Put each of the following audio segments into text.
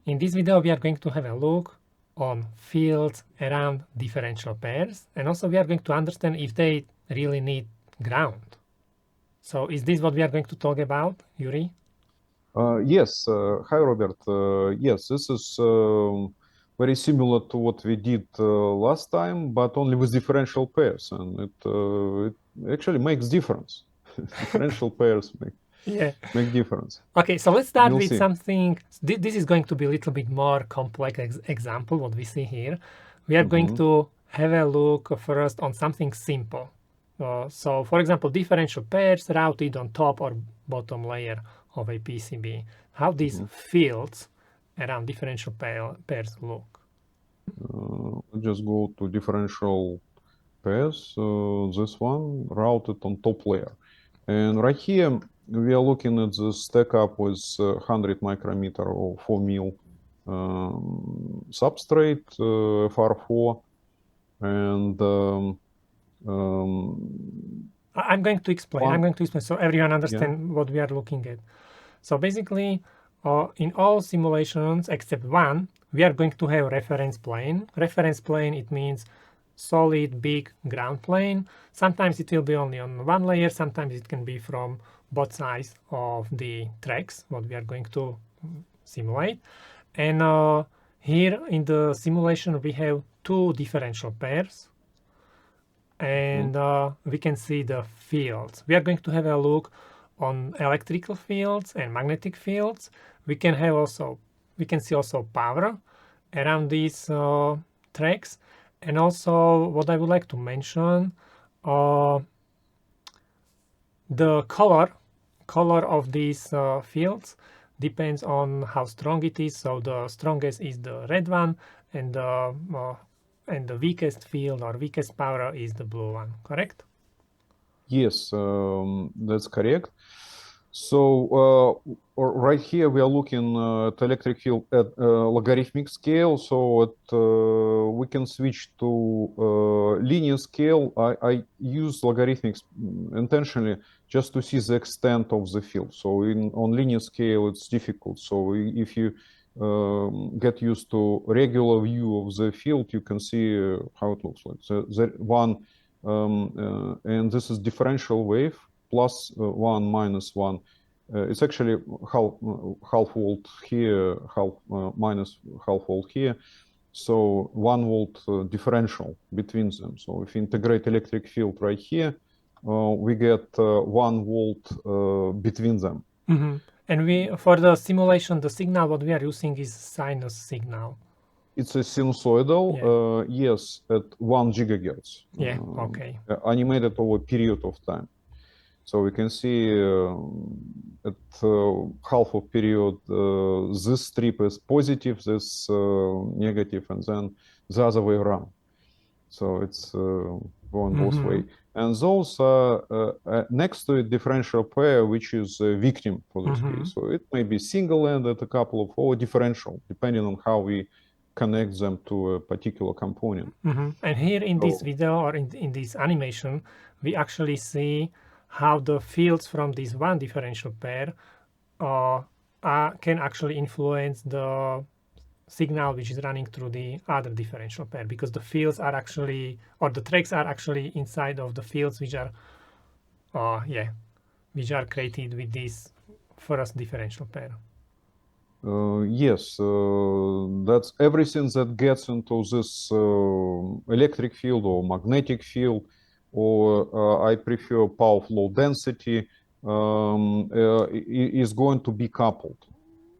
In this video, we are going to have a look on fields around differential pairs, and also we are going to understand if they really need ground. So is this what we are going to talk about, Yuri? Yes. Hi, Robert. Yes, this is very similar to what we did last time, but only with differential pairs, and it actually makes difference. Differential pairs make difference. Okay, so let's start You'll with see. something. This is going to be a little bit more complex example, what we see here. We are going to have a look first on something simple. So, for example, differential pairs routed on top or bottom layer of a PCB. How these fields around differential pairs look. Let's just go to differential pairs. This one routed on top layer, and right here we are looking at the stack up with 100 micrometer or 4 mil substrate FR4, and I'm going to explain. I'm going to explain so everyone understands what we are looking at. So basically, in all simulations except one, we are going to have reference plane. Reference plane, it means solid, big ground plane. Sometimes it will be only on one layer. Sometimes it can be from both sides of the tracks, what we are going to simulate. And here in the simulation, we have two differential pairs. And we can see the fields. We are going to have a look on electrical fields and magnetic fields. We can see also power around these tracks. And also what I would like to mention, the color of these fields depends on how strong it is. So the strongest is the red one, and the weakest field or weakest power is the blue one, correct? Yes, that's correct. So right here we are looking at electric field at logarithmic scale. So we can switch to linear scale. I use logarithmics intentionally just to see the extent of the field. So on linear scale it's difficult. So if you get used to regular view of the field, you can see how it looks like. So the one and this is differential wave, plus 1, minus 1. It's actually half volt here, minus half volt here. So 1 volt differential between them. So if you integrate electric field right here, we get 1 volt between them. And for the simulation, the signal what we are using is sinus signal. It's a sinusoidal, yes, at 1 gigahertz. Yeah, okay. Animated over a period of time. So we can see at half of period, this strip is positive, this negative, and then the other way around. So it's going both ways. And those are next to a differential pair, which is a victim for this case. So it may be single-ended, a couple of, or differential, depending on how we connect them to a particular component. And here in this video or in this animation, we actually see how the fields from this one differential pair can actually influence the signal which is running through the other differential pair, because the fields are actually, or the tracks are actually inside of the fields which are created with this first differential pair. Yes, that's everything that gets into this electric field or magnetic field, or I prefer power flow density, is going to be coupled.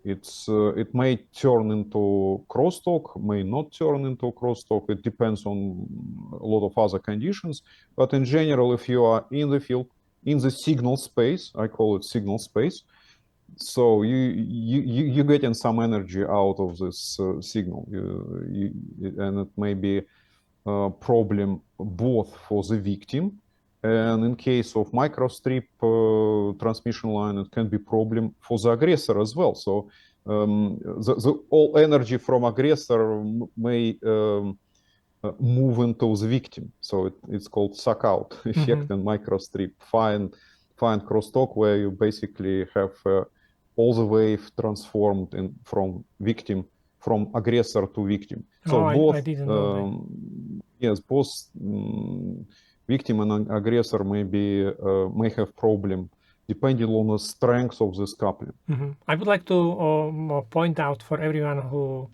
It may turn into crosstalk, may not turn into crosstalk. It depends on a lot of other conditions. But in general, if you are in the field, in the signal space, I call it signal space, so you're getting some energy out of this signal, and it may be a problem both for the victim, and in case of microstrip transmission line, it can be problem for the aggressor as well. So the all energy from aggressor may move into the victim. So it's called suck out effect in microstrip. Find crosstalk where you basically have all the wave transformed from victim from aggressor to victim. So I didn't know that. Yes, both victim and aggressor may have problem depending on the strength of this coupling. I would like to point out for everyone who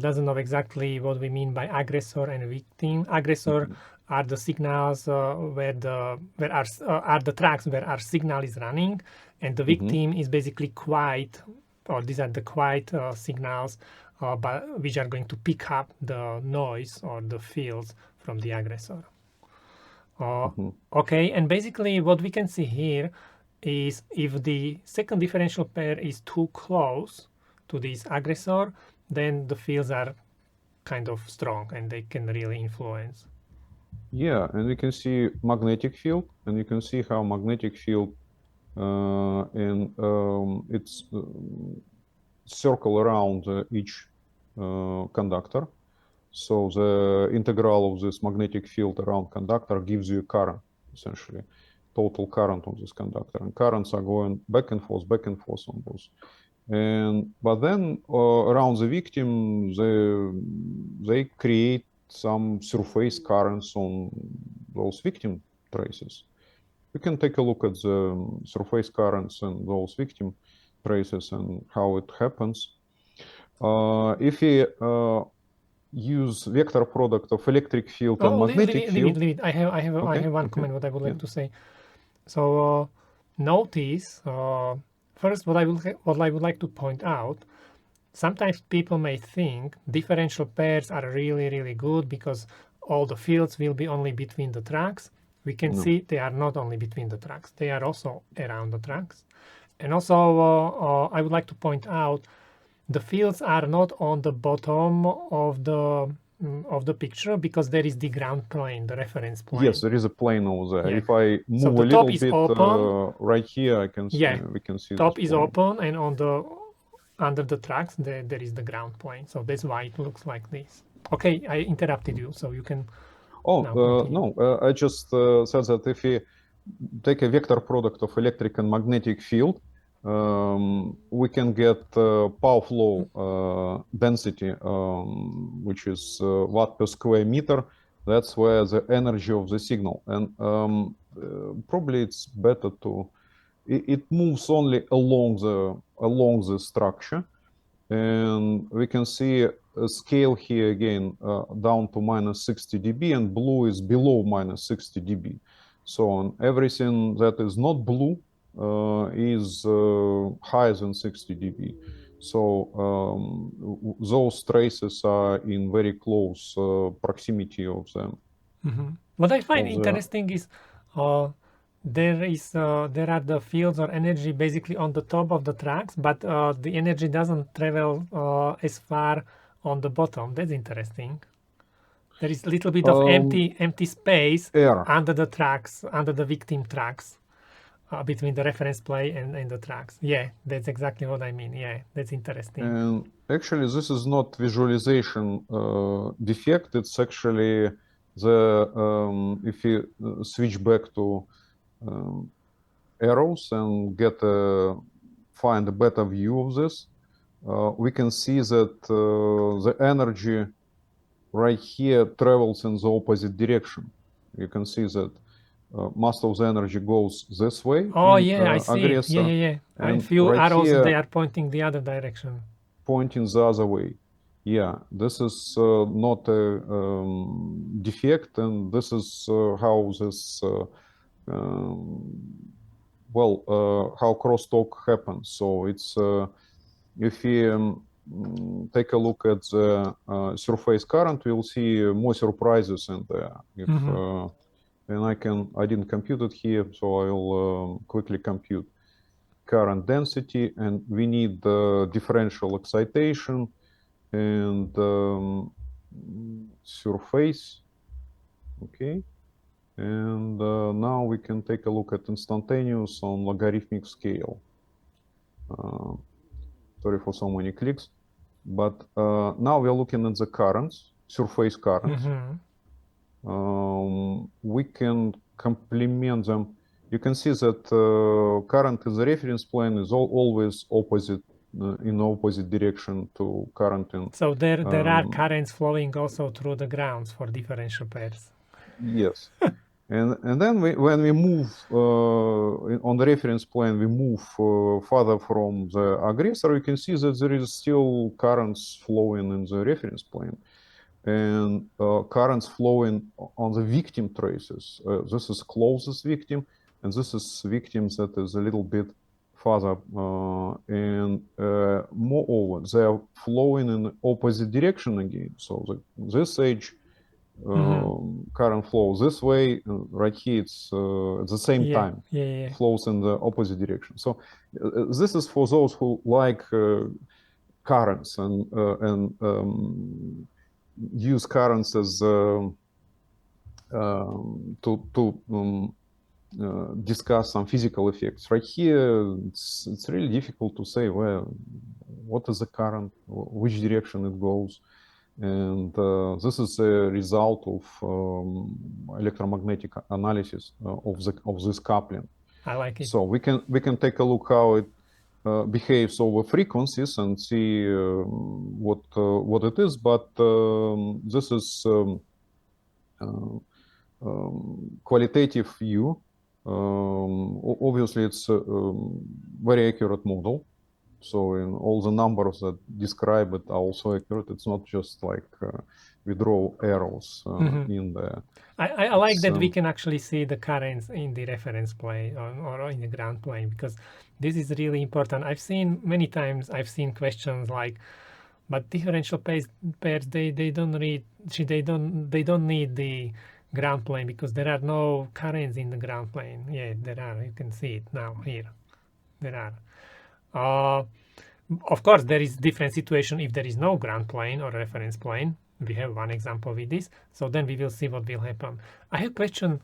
doesn't know exactly what we mean by aggressor and victim. Aggressor are the signals where are the tracks where our signal is running, and the victim is basically quiet, or these are the quiet signals, but which are going to pick up the noise or the fields from the aggressor. Okay, and basically what we can see here is if the second differential pair is too close to this aggressor, then the fields are kind of strong and they can really influence. Yeah, and we can see magnetic field, and you can see how magnetic field and it's circle around each conductor. So the integral of this magnetic field around conductor gives you a current, essentially, total current on this conductor. And currents are going back and forth on both. But then around the victim, they create some surface currents on those victim traces. We can take a look at the surface currents and those victim traces and how it happens. If we use vector product of electric field and magnetic field. Leave it. I have one comment what I would like to say. So notice first what I would like to point out. Sometimes people may think differential pairs are really good because all the fields will be only between the tracks. We can see they are not only between the tracks, they are also around the tracks. And also I would like to point out the fields are not on the bottom of the picture because there is the ground plane, the reference plane. Yes, there is a plane over there. Yeah. If I move So a little bit right here, I can see, we can see top this is plane. open, and on the under the tracks there is the ground plane. So that's why it looks like this. Okay, I interrupted you, so you can. No, I just said that if we take a vector product of electric and magnetic field, we can get power flow density, which is watt per square meter. That's where the energy of the signal, and probably it's better to. It moves only along the structure, and we can see a scale here again down to minus 60 dB, and blue is below minus 60 dB. So on everything that is not blue is higher than 60 dB. So those traces are in very close proximity of them. What I find interesting is there are the fields or energy basically on the top of the tracks, but the energy doesn't travel as far on the bottom. That's interesting. There is a little bit of empty space under the tracks, under the victim tracks, between the reference plane and the tracks. Yeah, that's exactly what I mean. Yeah, that's interesting. And actually, this is not visualization defect. It's actually the if you switch back to arrows and find a better view of this, we can see that the energy right here travels in the opposite direction. You can see that most of the energy goes this way. Oh yeah, I see it. Yeah. And few right arrows, here, they are pointing the other direction. Pointing the other way. Yeah, this is not a defect, and this is how this how crosstalk happens. So it's if we take a look at the surface current, we'll see more surprises in there. If and I didn't compute it here, so I'll quickly compute current density, and we need the differential excitation and surface. Okay. And now we can take a look at instantaneous on logarithmic scale. Sorry for so many clicks. But now we are looking at the currents, surface currents. We can complement them. You can see that current in the reference plane is always opposite in opposite direction to current in. So there are currents flowing also through the grounds for differential pairs. Yes. And then when we move on the reference plane, we move further from the aggressor, you can see that there is still currents flowing in the reference plane. And currents flowing on the victim traces. This is closest victim, and this is victim that is a little bit further. And moreover, they are flowing in the opposite direction again. So this edge current flows this way, right here it's at the same time flows in the opposite direction. So this is for those who like currents and use currents as to discuss some physical effects. Right here, it's really difficult to say, well, what is the current, which direction it goes. And this is a result of electromagnetic analysis of this coupling. I like it. So we can take a look how it behaves over frequencies and see what it is. But this is qualitative view. Obviously, it's a very accurate model. So in all the numbers that describe it are also accurate. It's not just like we draw arrows in there. I like that we can actually see the currents in the reference plane or in the ground plane, because this is really important. I've seen many times, I've seen questions like, but differential pairs they don't need the ground plane because there are no currents in the ground plane. Yeah, there are. You can see it now here. There are. Of course, there is different situation if there is no ground plane or reference plane. We have one example with this, so then we will see what will happen. I have a question.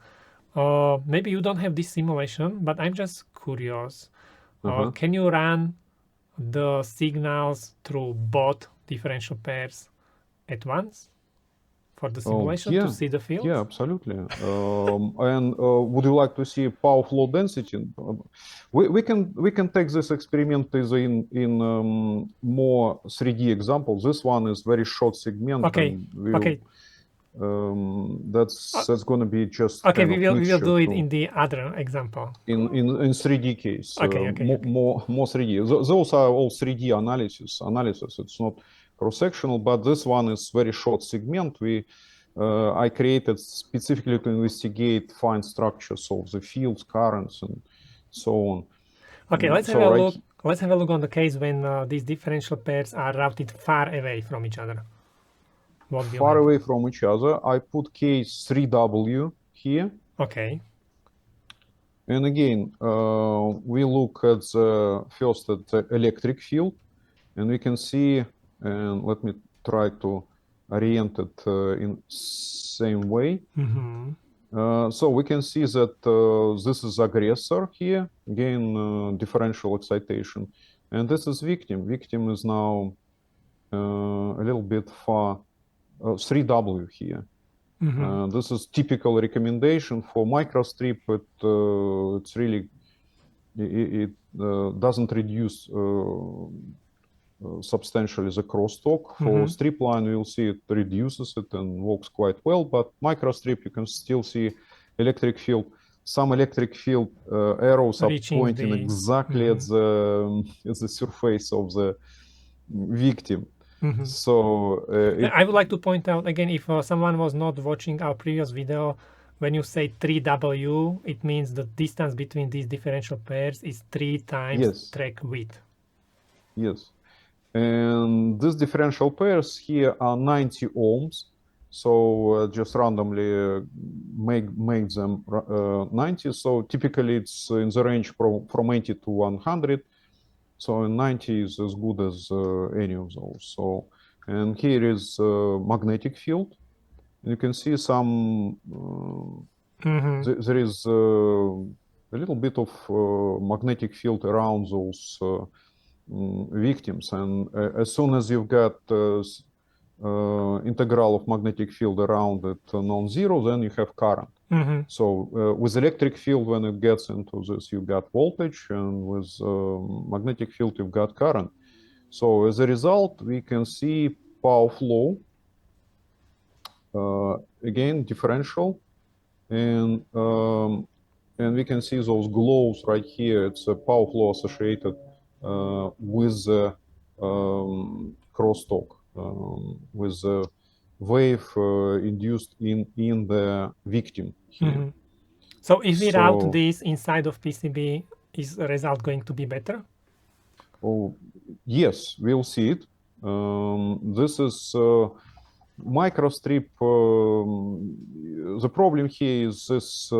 Maybe you don't have this simulation, but I'm just curious. Can you run the signals through both differential pairs at once for the simulation to see the field? Yeah, absolutely. And would you like to see power flow density? We can take this experiment in more 3D examples. This one is very short segment. Okay. That's going to be just okay. We will do it in the other example. In 3D case. More 3D. Those are all 3D analysis. It's not cross-sectional, but this one is very short segment. I created specifically to investigate fine structures of the fields, currents, and so on. Okay, let's have a look. Let's have a look on the case when these differential pairs are routed far away from each other. Far away from each other. I put case 3W here. Okay. And again, we look at first at the electric field, and we can see. And let me try to orient it in same way. So we can see that this is aggressor here, again differential excitation, and this is victim. Victim is now a little bit far, 3W here. This is typical recommendation for microstrip. It's really it doesn't reduce substantially the crosstalk. For strip line, you'll see it reduces it and works quite well, but microstrip, you can still see electric field. Some electric field arrows are pointing exactly at the surface of the victim. So I would like to point out again, if someone was not watching our previous video, when you say 3W, it means the distance between these differential pairs is 3 times track width. Yes. And these differential pairs here are 90 ohms. So just randomly make them 90. So typically it's in the range from 80 to 100. So 90 is as good as any of those. So, and here is magnetic field. You can see some, there is a little bit of magnetic field around those victims, and as soon as you've got integral of magnetic field around it non-zero, then you have current. So with electric field, when it gets into this, you got voltage, and with magnetic field, you've got current. So as a result, we can see power flow, again, differential, and we can see those glows right here. It's a power flow associated with the crosstalk, with the wave induced in the victim here. So if we route this inside of PCB, is the result going to be better? Oh, yes, we'll see it. This is microstrip. The problem here is this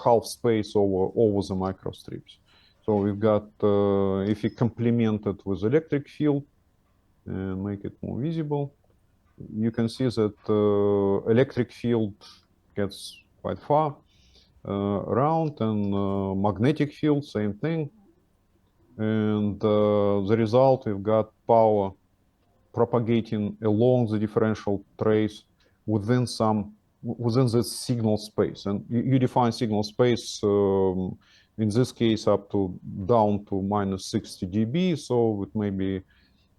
half space over the microstrips. So we've got, if we complement it with electric field and make it more visible, you can see that electric field gets quite far around, and magnetic field, same thing. And the result, we've got power propagating along the differential trace within the signal space. And you define signal space in this case up to down to minus 60 dB. So it may be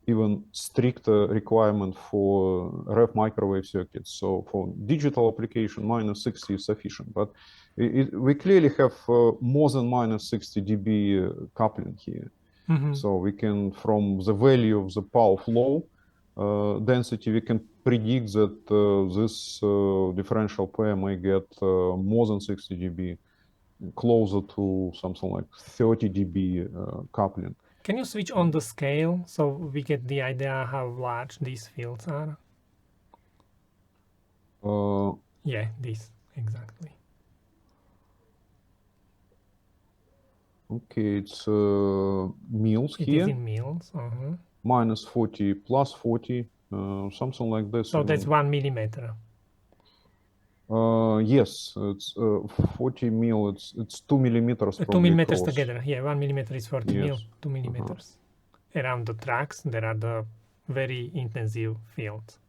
even stricter requirement for RF microwave circuits. So for digital application, minus 60 is sufficient. But we clearly have more than minus 60 dB coupling here. So we can, from the value of the power flow density, we can predict that this differential pair may get more than 60 dB, closer to something like 30 dB coupling. Can you switch on the scale so we get the idea how large these fields are? Yeah, this, exactly. Okay, it's mils here. It is in mils. Minus 40, plus 40, something like this. So that's 1 millimeter. Yes, it's 40 mil. It's 2 millimeters. 2 millimeters across. Together. Yeah, 1 millimeter is 40 mil. 2 millimeters. Around the tracks, there are the very intensive fields.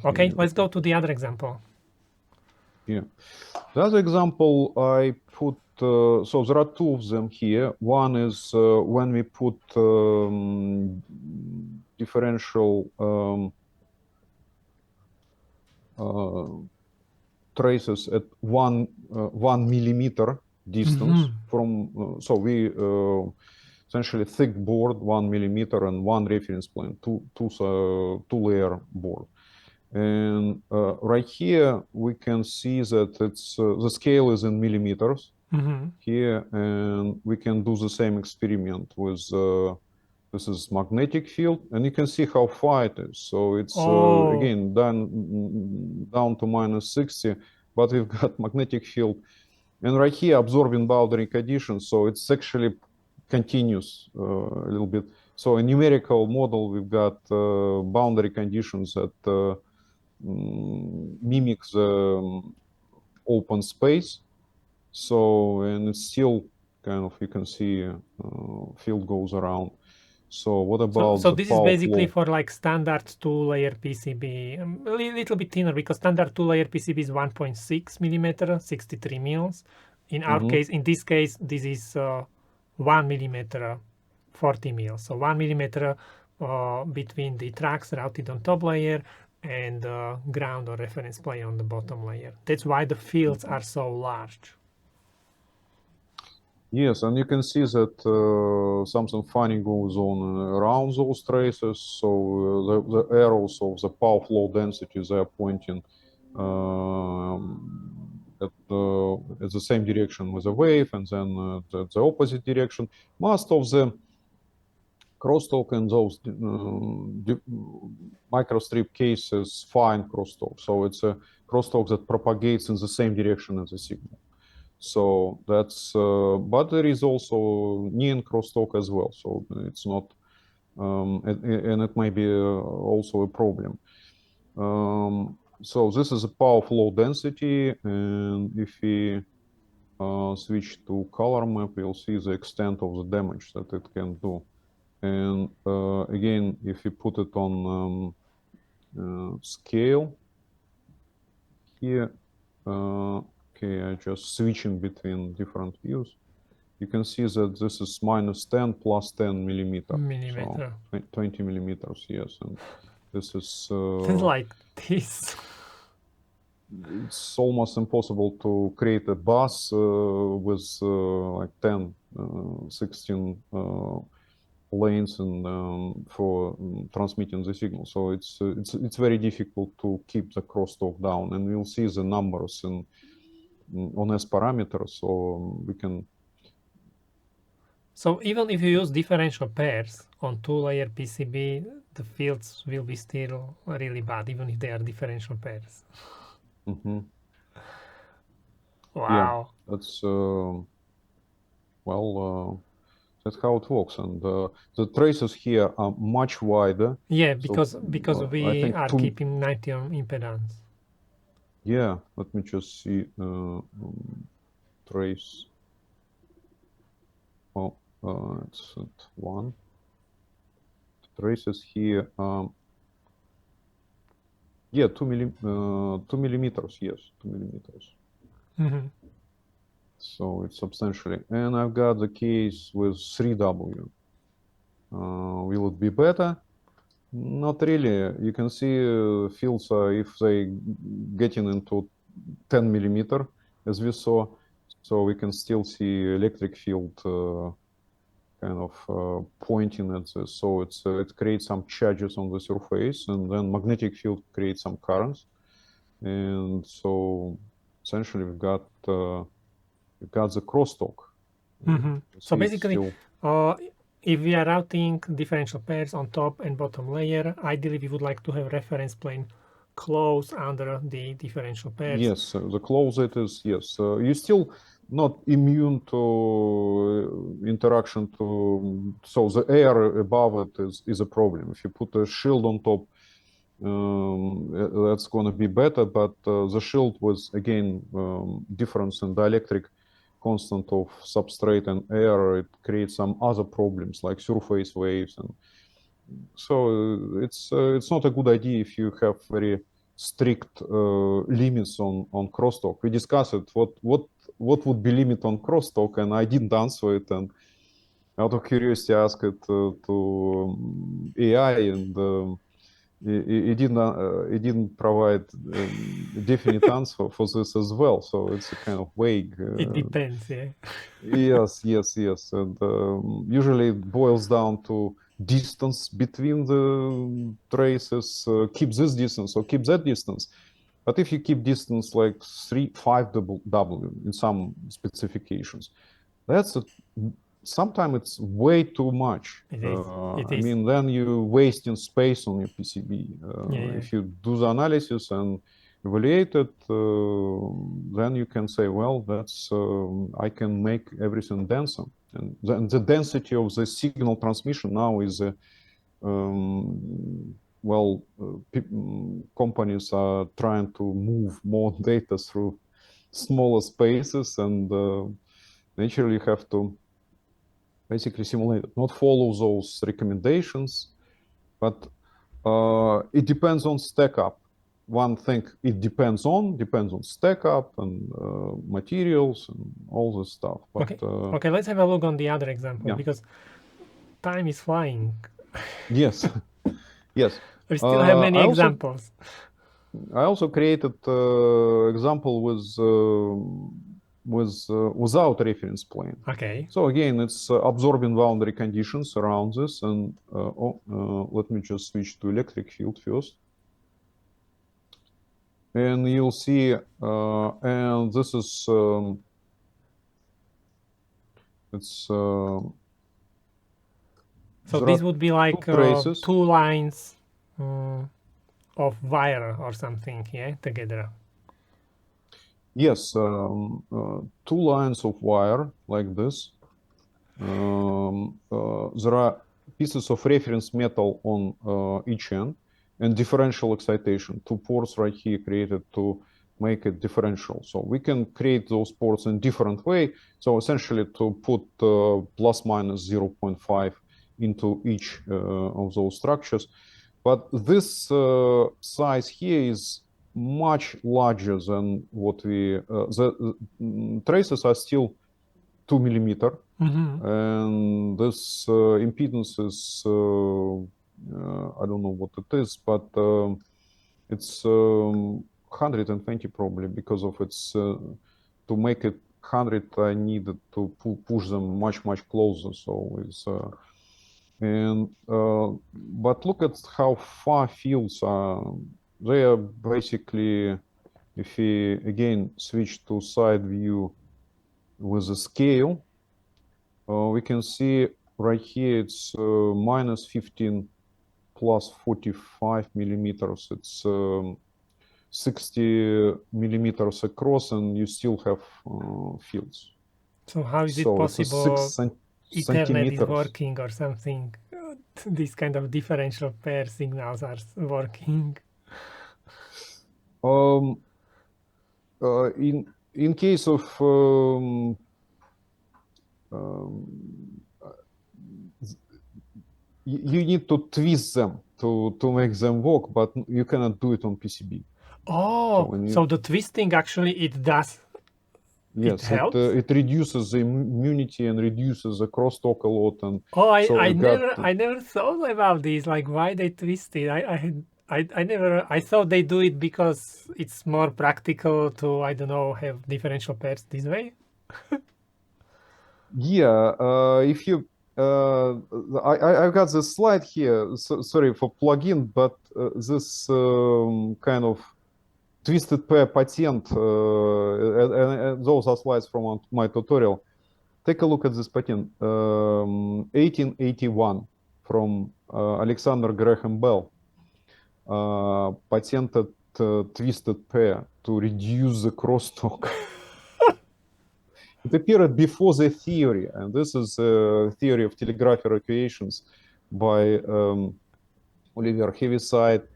Okay, let's go to the other example. Yeah, the other example I put. So there are two of them here. One is when we put differential traces at 1 millimeter distance from. So we essentially thick board 1 millimeter and one reference plane, two layer board. And right here we can see that it's the scale is in millimeters here, and we can do the same experiment with this is magnetic field, and you can see how far it is. So it's again down to minus 60, but we've got magnetic field, and right here absorbing boundary conditions. So it's actually continuous a little bit. So a numerical model, we've got boundary conditions that mimic the open space. So, and it's still kind of, you can see field goes around. So what about so this is basically flow? For like standard 2-layer PCB, a little bit thinner, because standard 2-layer PCB is 1.6 millimeter, 63 mils. In our case, in this case, this is 1 millimeter, 40 mils. So 1 millimeter between the tracks routed on top layer and ground or reference plane on the bottom layer. That's why the fields are so large. Yes, and you can see that something funny goes on around those traces. So the arrows of the power flow density, they are pointing at the same direction with the wave, and then the opposite direction. Most of the crosstalk in those microstrip cases fine crosstalk. So it's a crosstalk that propagates in the same direction as the signal. So that's, but there is also neon crosstalk as well. So it's not, and it may be also a problem. So this is a power flow density, and if we switch to color map, you'll see the extent of the damage that it can do. And again, if you put it on scale here, okay, I just switching between different views. you can see that this is minus 10 plus 10 millimeter. Millimeter. So 20 millimeters, yes. And this is like this. It's almost impossible to create a bus with like 10, 16 lanes and for transmitting the signal. So it's very difficult to keep the crosstalk down, and we'll see the numbers on S parameters, so we can. So even if you use differential pairs on two-layer PCB, the fields will be still really bad, even if they are differential pairs. Mm-hmm. Wow. Yeah, that's that's how it works, and the traces here are much wider. Yeah, because so, we are keeping 90 ohm impedance. Yeah, let me just see trace. Oh, it's at 1. Traces here. Yeah, 2 millimeters. Yes, 2 millimeters. Mm-hmm. So it's substantially. And I've got the case with 3W. Will it be better? Not really. You can see fields if they getting into 10 millimeter, as we saw. So we can still see electric field kind of pointing at this. So it creates some charges on the surface, and then magnetic field creates some currents. And so essentially we've got the crosstalk. Mm-hmm. So basically, if we are routing differential pairs on top and bottom layer, ideally we would like to have reference plane close under the differential pairs. Yes, the closer it is, yes. You're still not immune to interaction to, so the air above it is a problem. If you put a shield on top, that's going to be better, but the shield was, again, difference in dielectric constant of substrate and air, it creates some other problems like surface waves. And so it's not a good idea if you have very strict limits on crosstalk. We discussed it, what would be limit on crosstalk, and I didn't answer it, and out of curiosity I asked it to AI, and it didn't provide a definite answer for this as well. So it's a kind of vague. It depends, yeah. Yes. And usually it boils down to distance between the traces. Keep this distance or keep that distance. But if you keep distance like 5 W in some specifications, that's sometimes it's way too much. It is. I mean, then you're wasting space on your PCB. If you do the analysis and evaluate it, then you can say, well, that's I can make everything denser. And the density of the signal transmission now is companies are trying to move more data through smaller spaces, and naturally you have to basically simulate it, not follow those recommendations, but it depends on stack up. One thing it depends on stack up and materials and all this stuff. But, okay, let's have a look on the other example, because time is flying. Yes, yes. We still have many examples. I also created example without reference plane. Okay. So again, it's absorbing boundary conditions around this, and let me just switch to electric field first. And you'll see, and this is so this would be like two lines of wire or something, yeah, together. Yes, 2 lines of wire like this. There are pieces of reference metal on each end, and differential excitation, 2 ports right here created to make it differential. So we can create those ports in different way. So essentially to put plus minus 0.5 into each of those structures. But this size here is much larger than what we, the traces are still 2 millimeter. and this impedance is I don't know what it is, but it's 120 probably, because of its to make it 100 I needed to push them much closer. So it's but look at how far fields are. They are basically, if we again switch to side view with the scale, we can see right here it's minus 15 plus 45 millimeters. It's 60 millimeters across, and you still have fields. So how is it So it's a possible 6 Ethernet is centimeters. working or something? These kind of differential pair signals are working. In case of you need to twist them to make them work, but you cannot do it on PCB. Oh, so the twisting actually it does. Yes, it helps. It reduces the immunity and reduces the crosstalk a lot, and I never thought about this. Like why they twist it. I thought they do it because it's more practical to, I don't know, have differential pairs this way. Yeah, if you I've got this slide here. So, sorry for plugin, but this kind of twisted pair patent, and those are slides from my tutorial. Take a look at this patent, 1881, from Alexander Graham Bell, patented twisted pair to reduce the crosstalk. It appeared before the theory, and this is a theory of telegraph equations by Oliver Heaviside.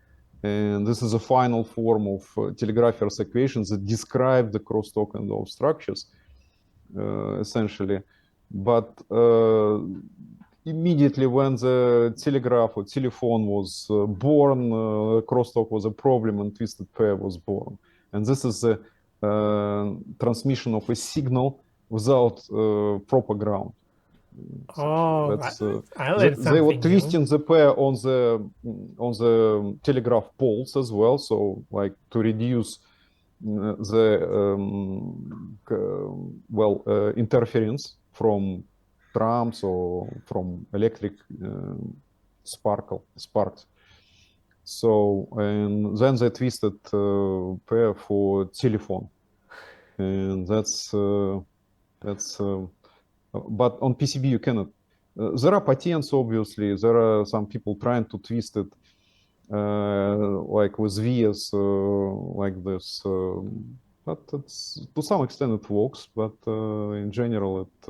And this is a final form of telegrapher's equations that describe the crosstalk in those structures, essentially. But immediately when the telegraph or telephone was born, crosstalk was a problem and twisted pair was born. And this is the transmission of a signal without proper ground. Oh, I learned they were something twisting new. the pair on the telegraph poles as well, so like to reduce the interference from trams or from electric sparks. So, and then they twisted pair for telephone, and that's but on PCB you cannot. There are patents, obviously. There are some people trying to twist it like with vias like this. But it's, to some extent it works, but in general it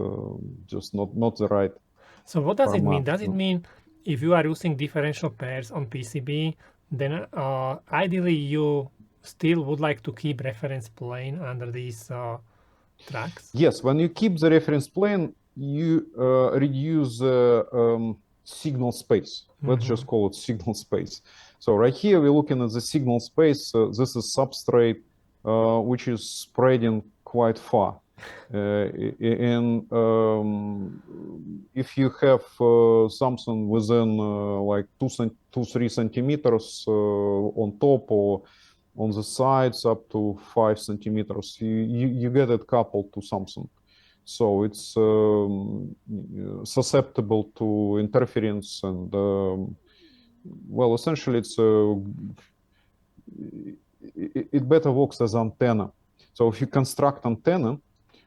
just not the right. So what does it mean? format. Does it mean if you are using differential pairs on PCB, then ideally you still would like to keep reference plane under these tracks? Yes, when you keep the reference plane, you reduce signal space. Let's just call it signal space. So right here we're looking at the signal space. This is substrate which is spreading quite far. And if you have something within like 2-3 centimeters on top or on the sides up to 5 centimeters, you get it coupled to something. So it's susceptible to interference, and well, essentially it's it better works as antenna. So if you construct antenna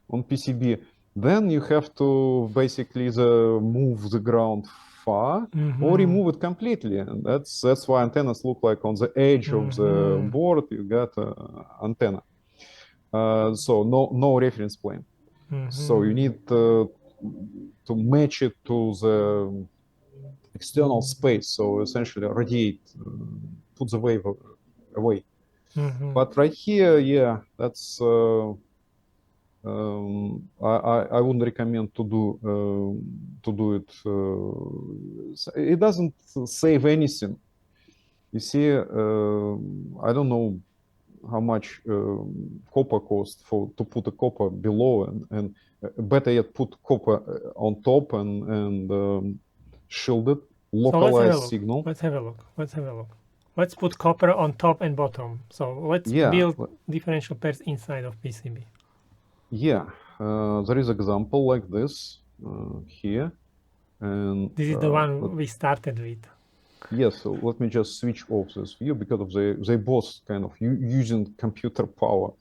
on PCB, then you have to basically move the ground far or remove it completely, and that's why antennas look like on the edge of the board you got antenna. So no reference plane. So you need to match it to the external space. So essentially radiate, put the wave away. But right here, yeah, that's I wouldn't recommend to do it. It doesn't save anything. You see, I don't know how much copper cost to put a copper below, and better yet put copper on top and shield it, localized signal. Let's have a look. Let's put copper on top and bottom. So let's build differential pairs inside of PCB. Yeah, there is example like this here, and this is the one we started with. Yes, so let me just switch off this view because of they both kind of using computer power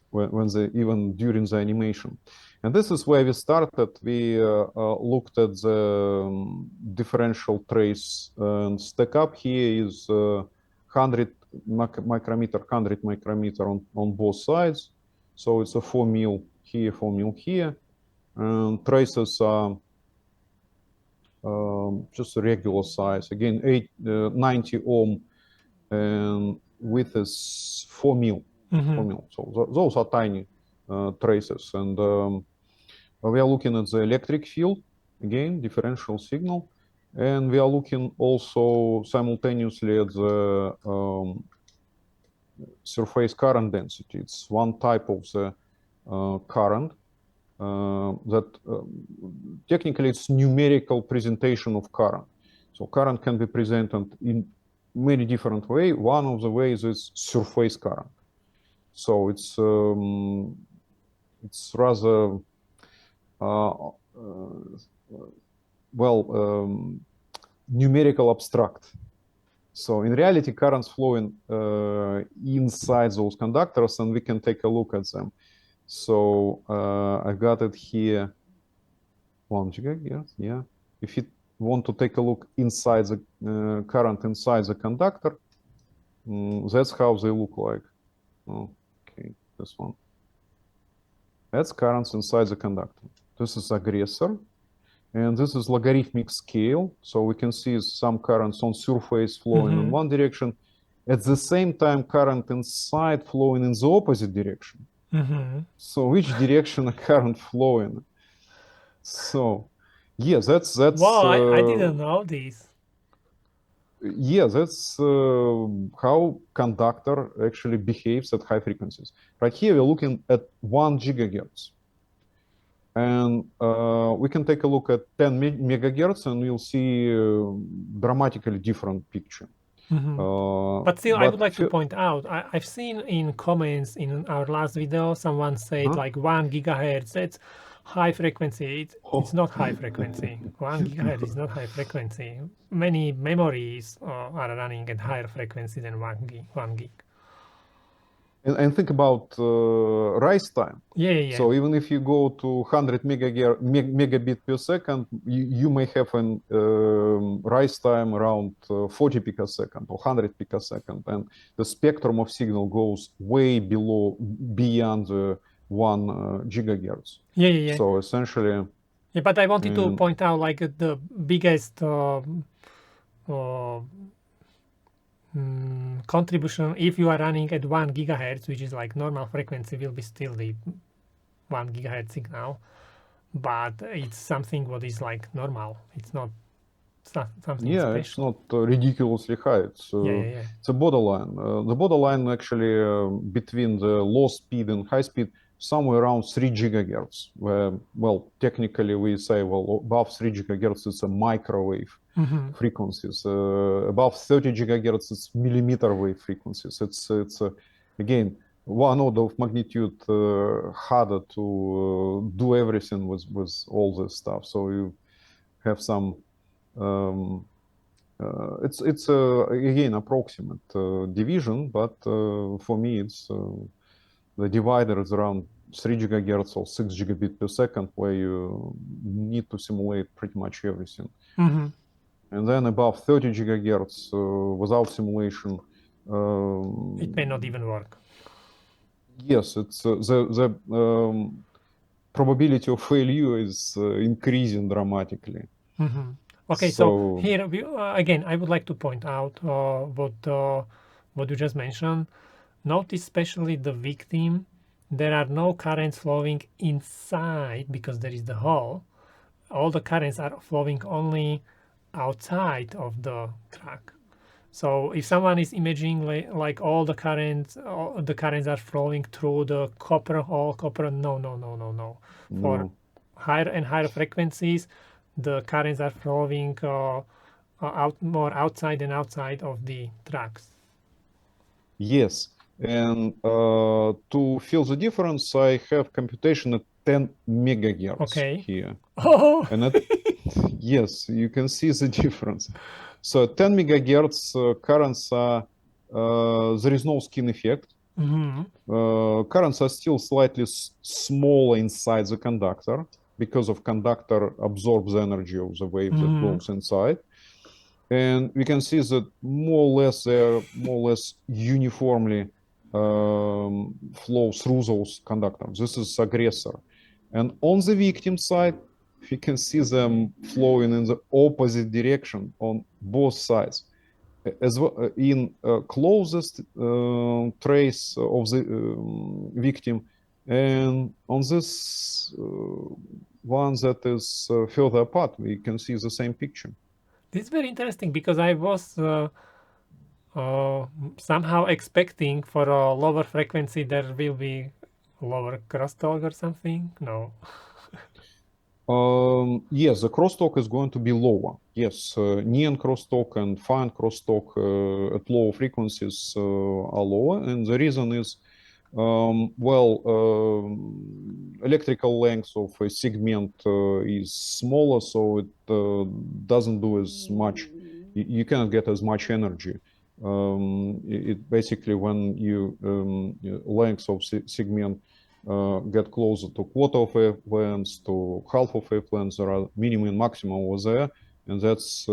when they even during the animation. And this is where we started. We looked at the differential trace and stack up. Here is 100 micrometer on both sides. So it's a 4 mil here, 4 mil here. And traces are just a regular size. Again, 90 ohm, and width is 4 mil. 4 mil. So those are tiny traces. And we are looking at the electric field, again, differential signal. And we are looking also simultaneously at the surface current density. It's one type of the current that technically it's numerical presentation of current. So current can be presented in many different ways. One of the ways is surface current. So it's rather numerical abstract. So in reality, currents flowing inside those conductors, and we can take a look at them. So I've got it here, 1 gigahertz, yeah. If you want to take a look inside the current inside the conductor, that's how they look like. Okay, this one. That's currents inside the conductor. This is aggressor, and this is logarithmic scale. So we can see some currents on surface flowing in one direction. At the same time, current inside flowing in the opposite direction. So which direction a current flowing? So, yeah, that's. Wow, I didn't know this. Yeah, that's how conductor actually behaves at high frequencies. Right here, we're looking at 1 gigahertz. And we can take a look at 10 megahertz, and we'll see dramatically different picture. But still, I would like to point out, I've seen in comments in our last video, someone said like 1 gigahertz, that's high frequency. It's not high frequency. 1 gigahertz is not high frequency. Many memories are running at higher frequency than 1 gig. And think about rise time. Yeah. So even if you go to 100 megabit per second, you may have an rise time around 40 picosecond or 100 picosecond, and the spectrum of signal goes way beyond the 1 gigahertz. Yeah. So essentially. Yeah, but I wanted to point out like the biggest contribution, if you are running at 1 gigahertz, which is like normal frequency, will be still the 1 gigahertz signal, but it's something what is like normal. It's not something special. It's not ridiculously high. It's it's a borderline. The borderline actually between the low speed and high speed, somewhere around 3 gigahertz, where, well, technically we say, well, above 3 gigahertz it's a microwave frequencies. Above 30 gigahertz it's millimeter wave frequencies. It's again, one order of magnitude harder to do everything with all this stuff. So you have some it's again approximate division, but for me it's the divider is around 3 gigahertz or 6 gigabit per second, where you need to simulate pretty much everything. And then above 30 gigahertz without simulation, it may not even work. Yes, it's the probability of failure is increasing dramatically. Okay, so here again, I would like to point out what you just mentioned. Notice especially the victim. There are no currents flowing inside because there is the hole. All the currents are flowing only outside of the crack. So if someone is imaging like all the currents are flowing through the copper, all copper, no. For No. higher and higher frequencies, the currents are flowing more outside and outside of the tracks. Yes, and to feel the difference, I have computation at 10 megahertz here. Oh. And yes, you can see the difference. So 10 megahertz currents are, there is no skin effect. Currents are still slightly smaller inside the conductor because of conductor absorbs the energy of the wave that goes inside. And we can see that more or less they're more or less uniformly flow through those conductors. This is aggressor. And on the victim side, we can see them flowing in the opposite direction on both sides. As well, in closest trace of the victim, and on this one that is further apart, we can see the same picture. This is very interesting because I was somehow expecting for a lower frequency there will be lower crosstalk or something. No. Yes, the crosstalk is going to be lower. Yes, neon crosstalk and fine crosstalk at lower frequencies are lower, and the reason is, electrical length of a segment is smaller, so it doesn't do as much. You cannot get as much energy. It basically, when you length of segment get closer to quarter of wavelengths, to half of wavelengths, there are minimum and maximum over there, and that's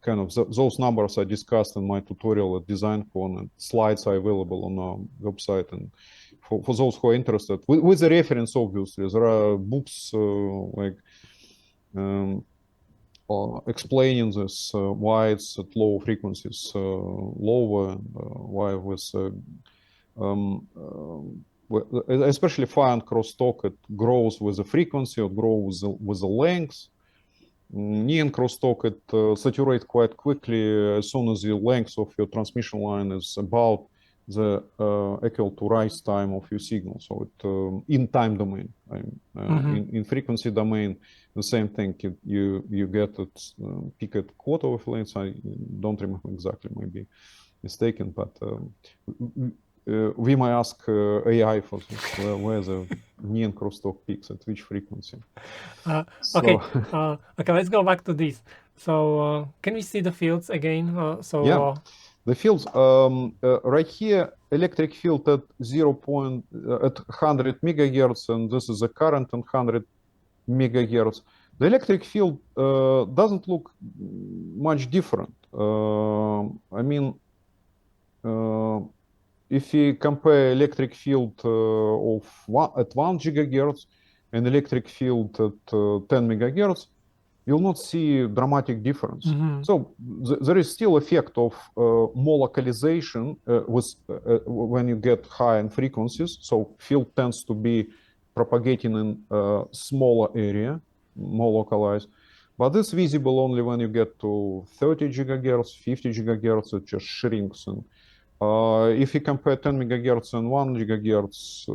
kind of those numbers are discussed in my tutorial at DesignCon, and slides are available on our website. And for those who are interested, with the reference, obviously, there are books explaining this, why it's at low frequencies lower, why with especially fine crosstalk, it grows with the frequency, it grows with the length. Neon crosstalk, it saturates quite quickly as soon as the length of your transmission line is about the equal to rise time of your signal. So it in time domain, in frequency domain, the same thing. You get it peak at quarter wavelengths. I don't remember exactly, maybe mistaken, but we might ask AI for this, where the neon crosstalk peaks at which frequency. Okay, let's go back to this. So can we see the fields again? Yeah, the fields right here, electric field at 100 megahertz, and this is the current at 100 megahertz. The electric field doesn't look much different. I mean, if you compare electric field at 1 gigahertz and electric field at 10 megahertz, you'll not see dramatic difference. So there is still effect of more localization when you get high in frequencies. So field tends to be propagating in a smaller area, more localized. But this is visible only when you get to 30 gigahertz, 50 gigahertz, it just shrinks. And if you compare 10 megahertz and 1 gigahertz,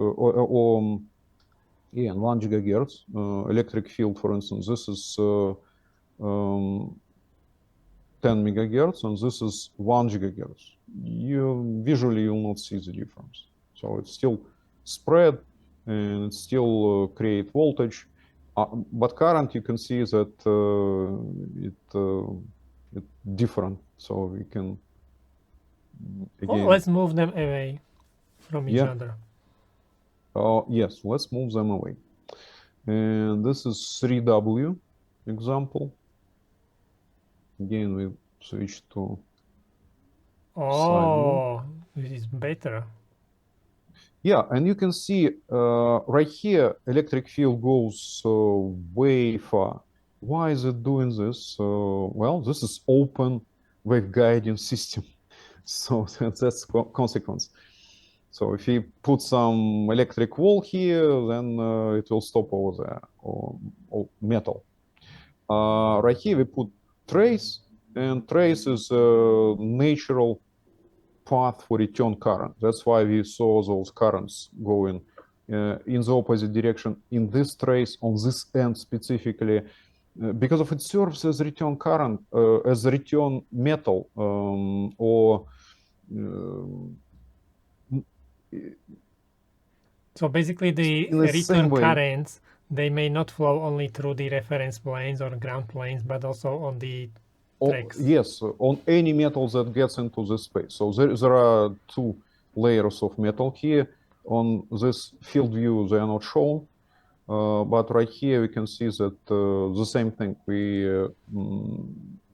and 1 gigahertz electric field, for instance, this is 10 megahertz, and this is 1 gigahertz. Visually you'll not see the difference. So it's still spread, and it still create voltage, but current, you can see that it's different. So we can again. Let's move them away from each other. Yes, let's move them away. And this is 3W example. Again, we switch to Oh, this is better. Yeah, and you can see right here, electric field goes way far. Why is it doing this? Well, this is open wave guiding system. So that's consequence. So if you put some electric wall here, then it will stop over there, or metal. Right here we put trace, and trace is a natural path for return current. That's why we saw those currents going in the opposite direction in this trace on this end specifically, because of it serves as return current, as a return metal, or so basically the in the same return way. currents, they may not flow only through the reference planes or ground planes, but also on the tracks. Yes, on any metal that gets into the space. So there are two layers of metal here. On this field view, they are not shown. But right here, we can see that the same thing.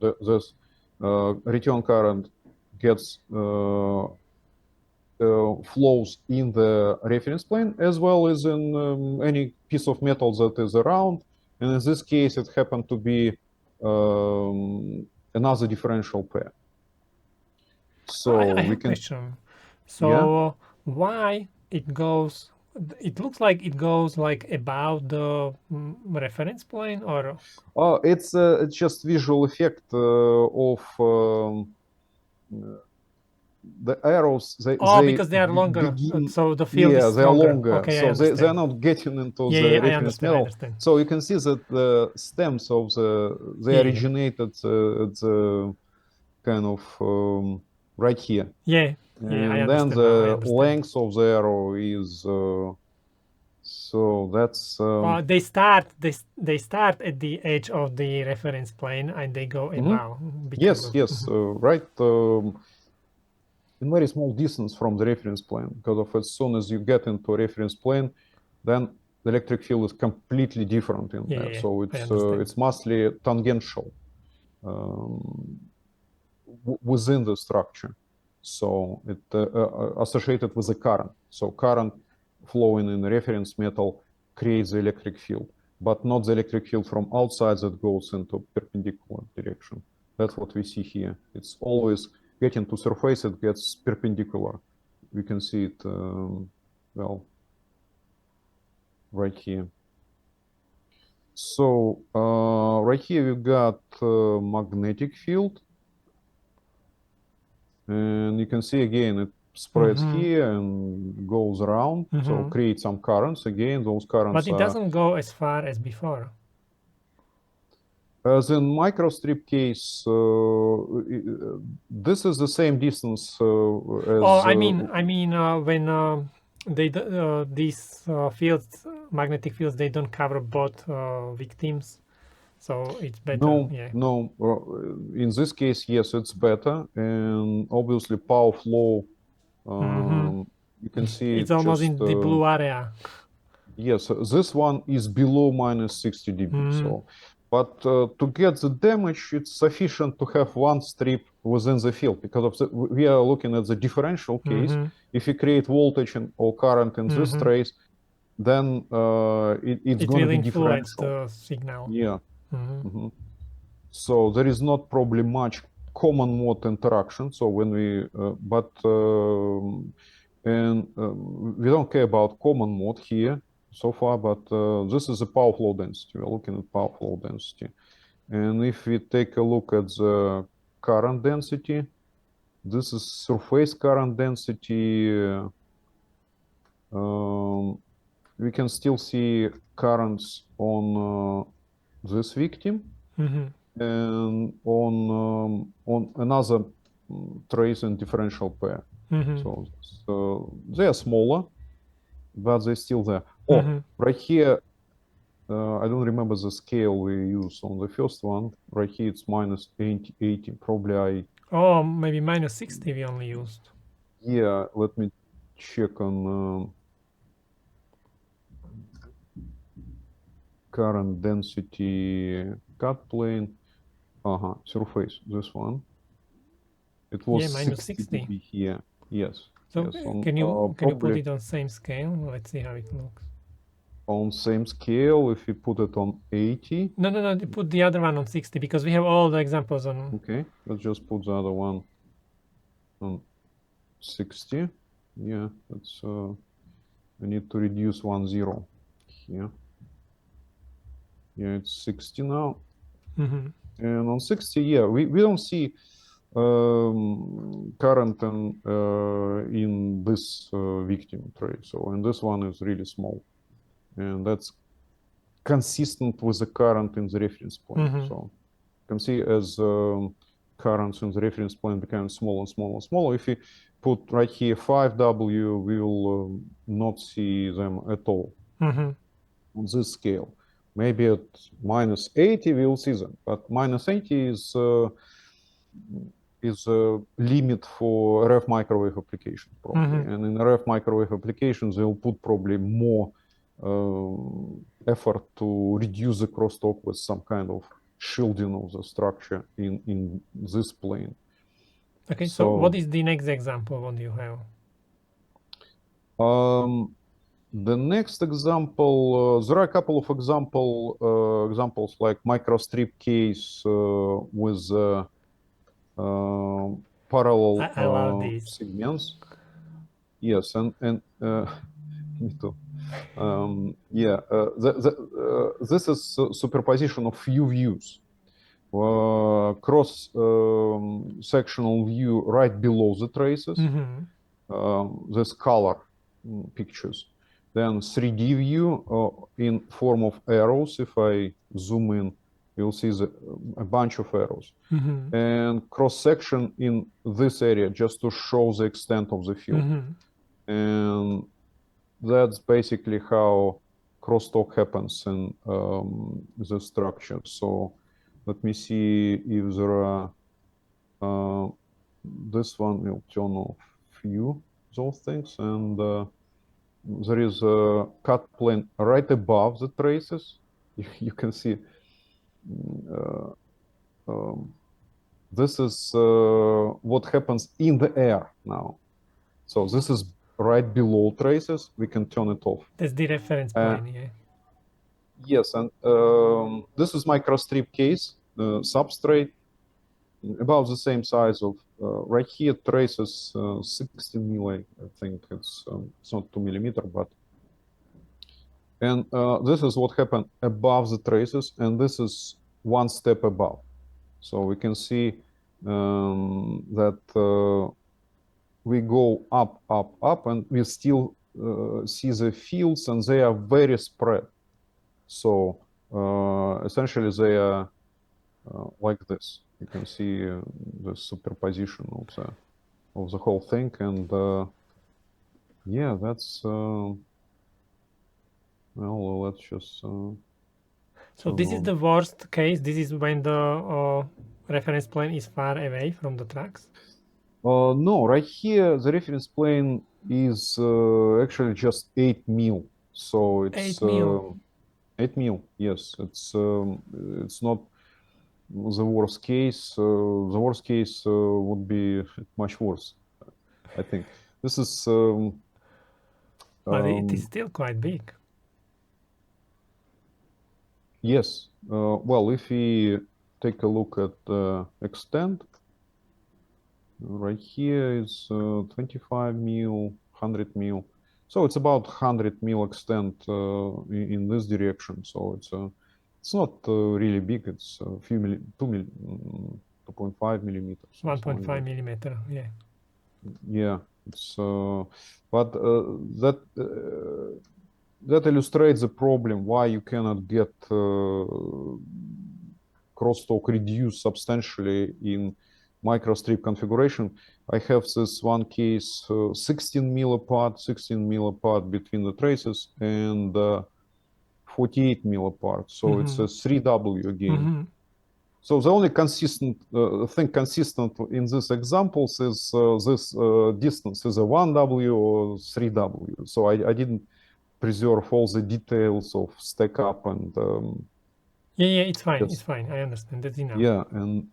This return current gets flows in the reference plane as well as in any piece of metal that is around. And in this case, it happened to be another differential pair. So I have we a can. question. So why it goes? It looks like it goes like about the reference plane, or It's just visual effect of the arrows. They because they are longer, begin. so the field Yeah, is they are stronger. longer, Okay, I so they are understand. not getting into Yeah, the yeah, I reference understand. I metal. understand. So you can see that the stems of they Yeah. originated at the kind of right here. Yeah, yeah, I And then understand now. I the understand. length of the arrow is so that's They start at the edge of the reference plane and they go above. yes, Of, yes, right, in very small distance from the reference plane, because of as soon as you get into a reference plane, then the electric field is completely different in there. yeah, So it's mostly tangential within the structure. So it associated with the current. So current flowing in the reference metal creates the electric field, but not the electric field from outside that goes into perpendicular direction. That's what we see here. It's always getting to surface, it gets perpendicular. We can see it, well, right here. So right here we got magnetic field. And you can see again, it spreads here and goes around. So create some currents again. Those currents. But it doesn't go as far as before. As in microstrip case, this is the same distance as. Oh, I mean, when these fields, magnetic fields, they don't cover both victims, so it's better. No, yeah. no. In this case, yes, it's better, and obviously power flow. You can see it's almost in the blue area. Yes, this one is below minus 60 dB. So, but to get the damage, it's sufficient to have one strip within the field, because of we are looking at the differential case. If you create voltage or current in this trace, then it's going to be differential. The signal. Yeah. So there is not probably much common mode interaction. So when we, we don't care about common mode here so far, but this is the power flow density. We're looking at power flow density. And if we take a look at the current density, this is surface current density. We can still see currents on this victim and on another trace and differential pair. So they are smaller, but they're still there. Oh, right here, I don't remember the scale we used on the first one. Right here, it's minus 80. Probably Oh, maybe minus 60 we only used. Yeah, let me check on current density cut plane. Surface, this one. It was minus 60 60 dB here. Yes. So yes, can you put it on same scale? Let's see how it looks. On same scale, if we put it on 80. No, put the other one on 60, because we have all the examples on. Okay, let's just put the other one on 60. Yeah, that's we need to reduce 1 0 here. Yeah, it's 60 now. And on 60, yeah, we don't see current in this victim tray. So, and this one is really small, and that's consistent with the current in the reference plane. So you can see as currents in the reference plane become smaller and smaller and smaller. If we put right here 5W, we will not see them at all on this scale. Maybe at minus 80 we will see them, but minus 80 is a limit for RF microwave applications probably. And in RF microwave applications, they will put probably more effort to reduce the crosstalk with some kind of shielding of the structure in this plane. Okay, so what is the next example? What do you have? The next example, there are a couple of examples like microstrip case with parallel segments. Yes, and me too. This is superposition of few views. Cross sectional view right below the traces, this color pictures. Then 3D view in form of arrows. If I zoom in, you'll see a bunch of arrows. And cross section in this area just to show the extent of the field. And that's basically how crosstalk happens in the structure. So let me see if there are, this one will turn off few those things, and there is a cut plane right above the traces. You can see this is what happens in the air now. So this is right below traces. We can turn it off. That's the reference plane, yeah. Yes, and this is microstrip case, substrate, about the same size of, right here, traces 16 milli, I think it's not 2 millimeter, but, and this is what happened above the traces, and this is one step above. So we can see that we go up, up, up, and we still see the fields, and they are very spread. So essentially they are like this. You can see the superposition of the whole thing, and yeah, that's well. Let's just. So this is the worst case. This is when the reference plane is far away from the tracks. No, right here the reference plane is actually just 8 mil. So it's 8 mil. 8 mil. Yes, it's not the worst case. The worst case would be much worse, I think. This is. But it is still quite big. Yes. Well, if we take a look at the extent, right here is 25 mil, 100 mil. So it's about 100 mil extent in this direction. So it's not really big. It's a few 2.5 millimeters. 1.5 millimeter, yeah. Yeah, it's but that illustrates the problem why you cannot get crosstalk reduced substantially in microstrip configuration. I have this one case 16 mil apart between the traces, and 48 mil apart. So it's a 3W again. So the only consistent thing consistent in these examples is this distance is a 1W or 3W. So I didn't preserve all the details of stack up and yeah, it's fine. It's fine. I understand. That's enough. Yeah, and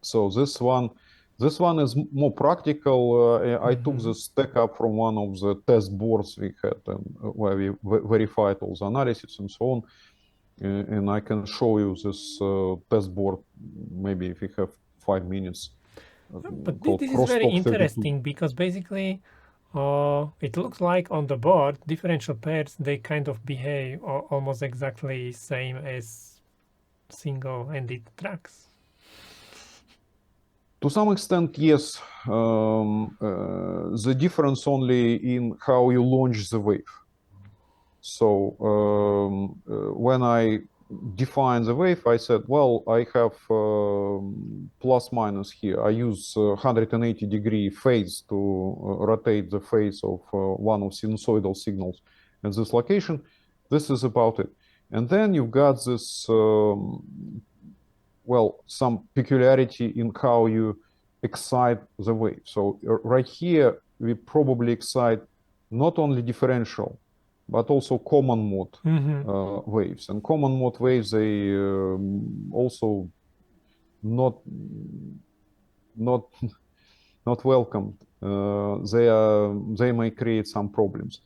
so this one is more practical. I took the stack up from one of the test boards we had, where we verified all the analysis and so on. And I can show you this test board, maybe if you have 5 minutes. But this is very interesting because basically it looks like on the board, differential pairs, they kind of behave almost exactly same as single-ended tracks? To some extent, yes. The difference only in how you launch the wave. So when I define the wave, I said, well, I have plus minus here. I use 180-degree phase to rotate the phase of one of sinusoidal signals at this location. This is about it. And then you've got this, well, some peculiarity in how you excite the wave. So right here, we probably excite not only differential, but also common mode waves. And common mode waves, they also not welcomed. They may create some problems.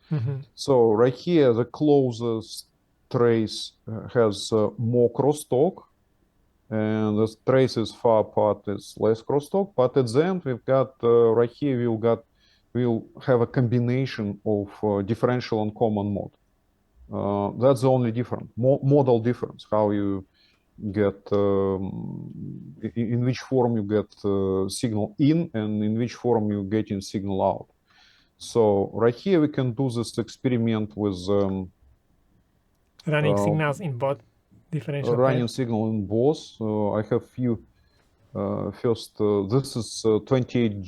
So right here, the closest trace has more crosstalk, and the traces far apart is less crosstalk. But at the end, we've got right here we'll have a combination of differential and common mode. That's the only difference, modal difference, how you get in which form you get signal in and in which form you get in signal out. So right here we can do this experiment with running signals in both differential running pairs. signal in both. I have few. First, this is 28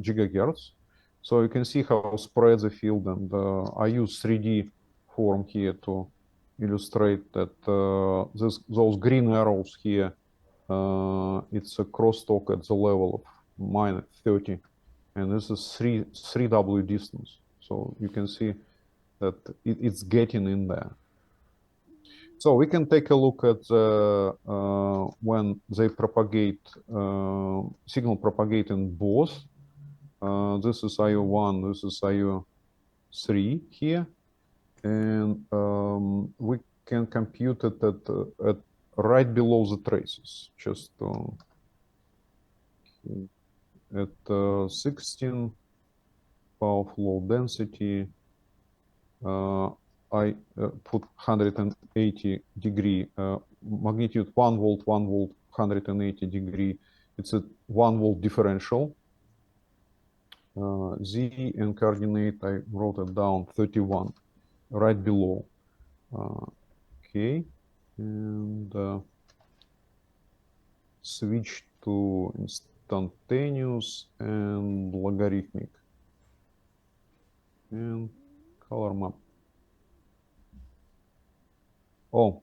gigahertz. So you can see how spread the field, and I use 3D form here to illustrate that those green arrows here, it's a crosstalk at the level of minus 30, and this is 3W distance. So you can see that it's getting in there. So we can take a look at when they propagate, signal propagate in both. This is IO1, this is IO3 here. And we can compute it at right below the traces, just at 16 power flow density. I put 180-degree magnitude, 1 volt, 180-degree. It's a 1 volt differential. Z and coordinate, I wrote it down, 31, right below. Okay, and switch to instantaneous and logarithmic. And color map. Oh,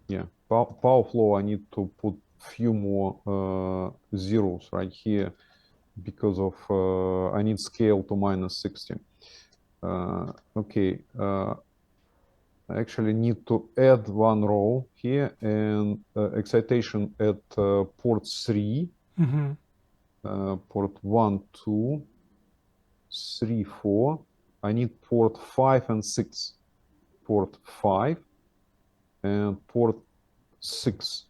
yeah, power flow, I need to put few more zeros right here because of I need scale to minus 60. Okay, I actually need to add one row here, and excitation at port 3, port 1, 2, 3, 4. I need port 5 and 6. Port 5 and port 6.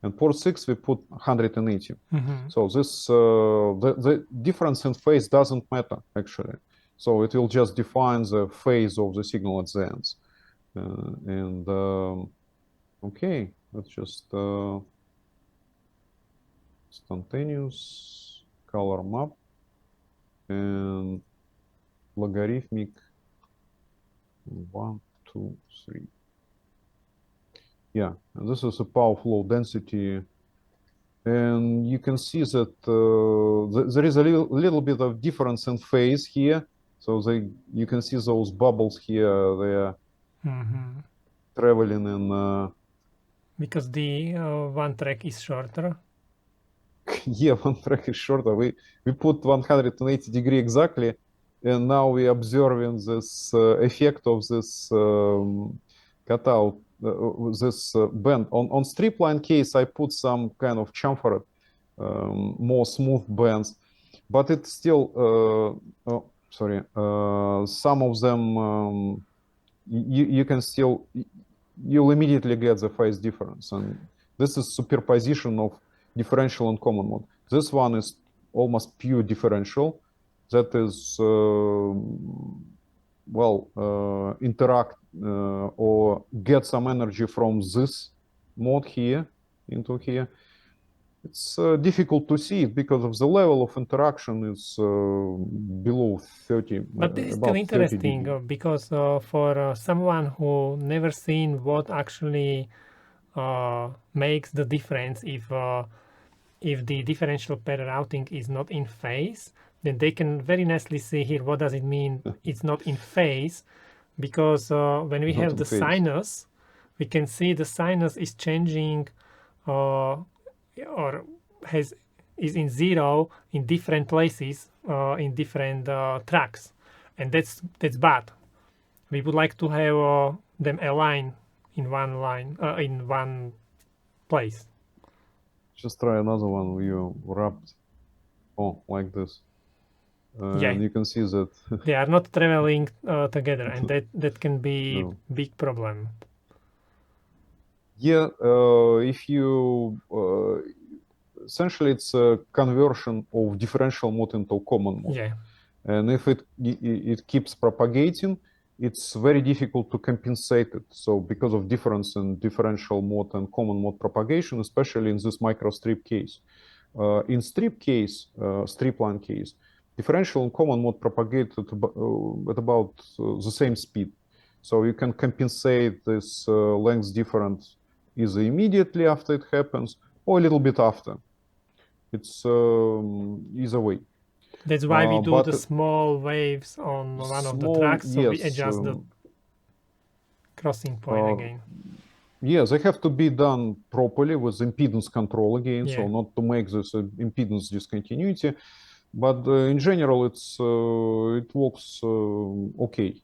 And port 6 we put 180. So this the difference in phase doesn't matter actually. So it will just define the phase of the signal at the ends. Okay, let's just instantaneous color map and logarithmic 1, 2, 3. Yeah, and this is a power flow density, and you can see that there is a little bit of difference in phase here. So you can see those bubbles here. They are traveling in. Because the one track is shorter. Yeah, one track is shorter. We put 180-degree exactly, and now we observing this effect of this cutout, this bend. On strip line case, I put some kind of chamfered, more smooth bands, but it's still, oh, sorry, some of them, you can still, you'll immediately get the phase difference. And this is superposition of differential and common mode. This one is almost pure differential. That is interact or get some energy from this mode here into here. It's difficult to see it because of the level of interaction is below 30. But this is still interesting because for someone who never seen what actually makes the difference if the differential pair routing is not in phase, then they can very nicely see here what does it mean it's not in phase, because when we have the sinus, we can see the sinus is changing or is in zero in different places in different tracks, and that's bad. We would like to have them align in one line in one place. Just try another one. You wrapped like this. Yeah, and you can see that they are not traveling together, and that can be big problem. Yeah, if you essentially it's a conversion of differential mode into common mode. Yeah. And if it keeps propagating, it's very difficult to compensate it. So because of difference in differential mode and common mode propagation, especially in this microstrip case. In strip case, strip line case, differential and common mode propagate at about the same speed. So you can compensate this length difference either immediately after it happens or a little bit after. It's either way. That's why we do the small waves on one of the tracks, so we adjust the crossing point again. Yeah, they have to be done properly with impedance control again, so not to make this impedance discontinuity, but in general it works okay.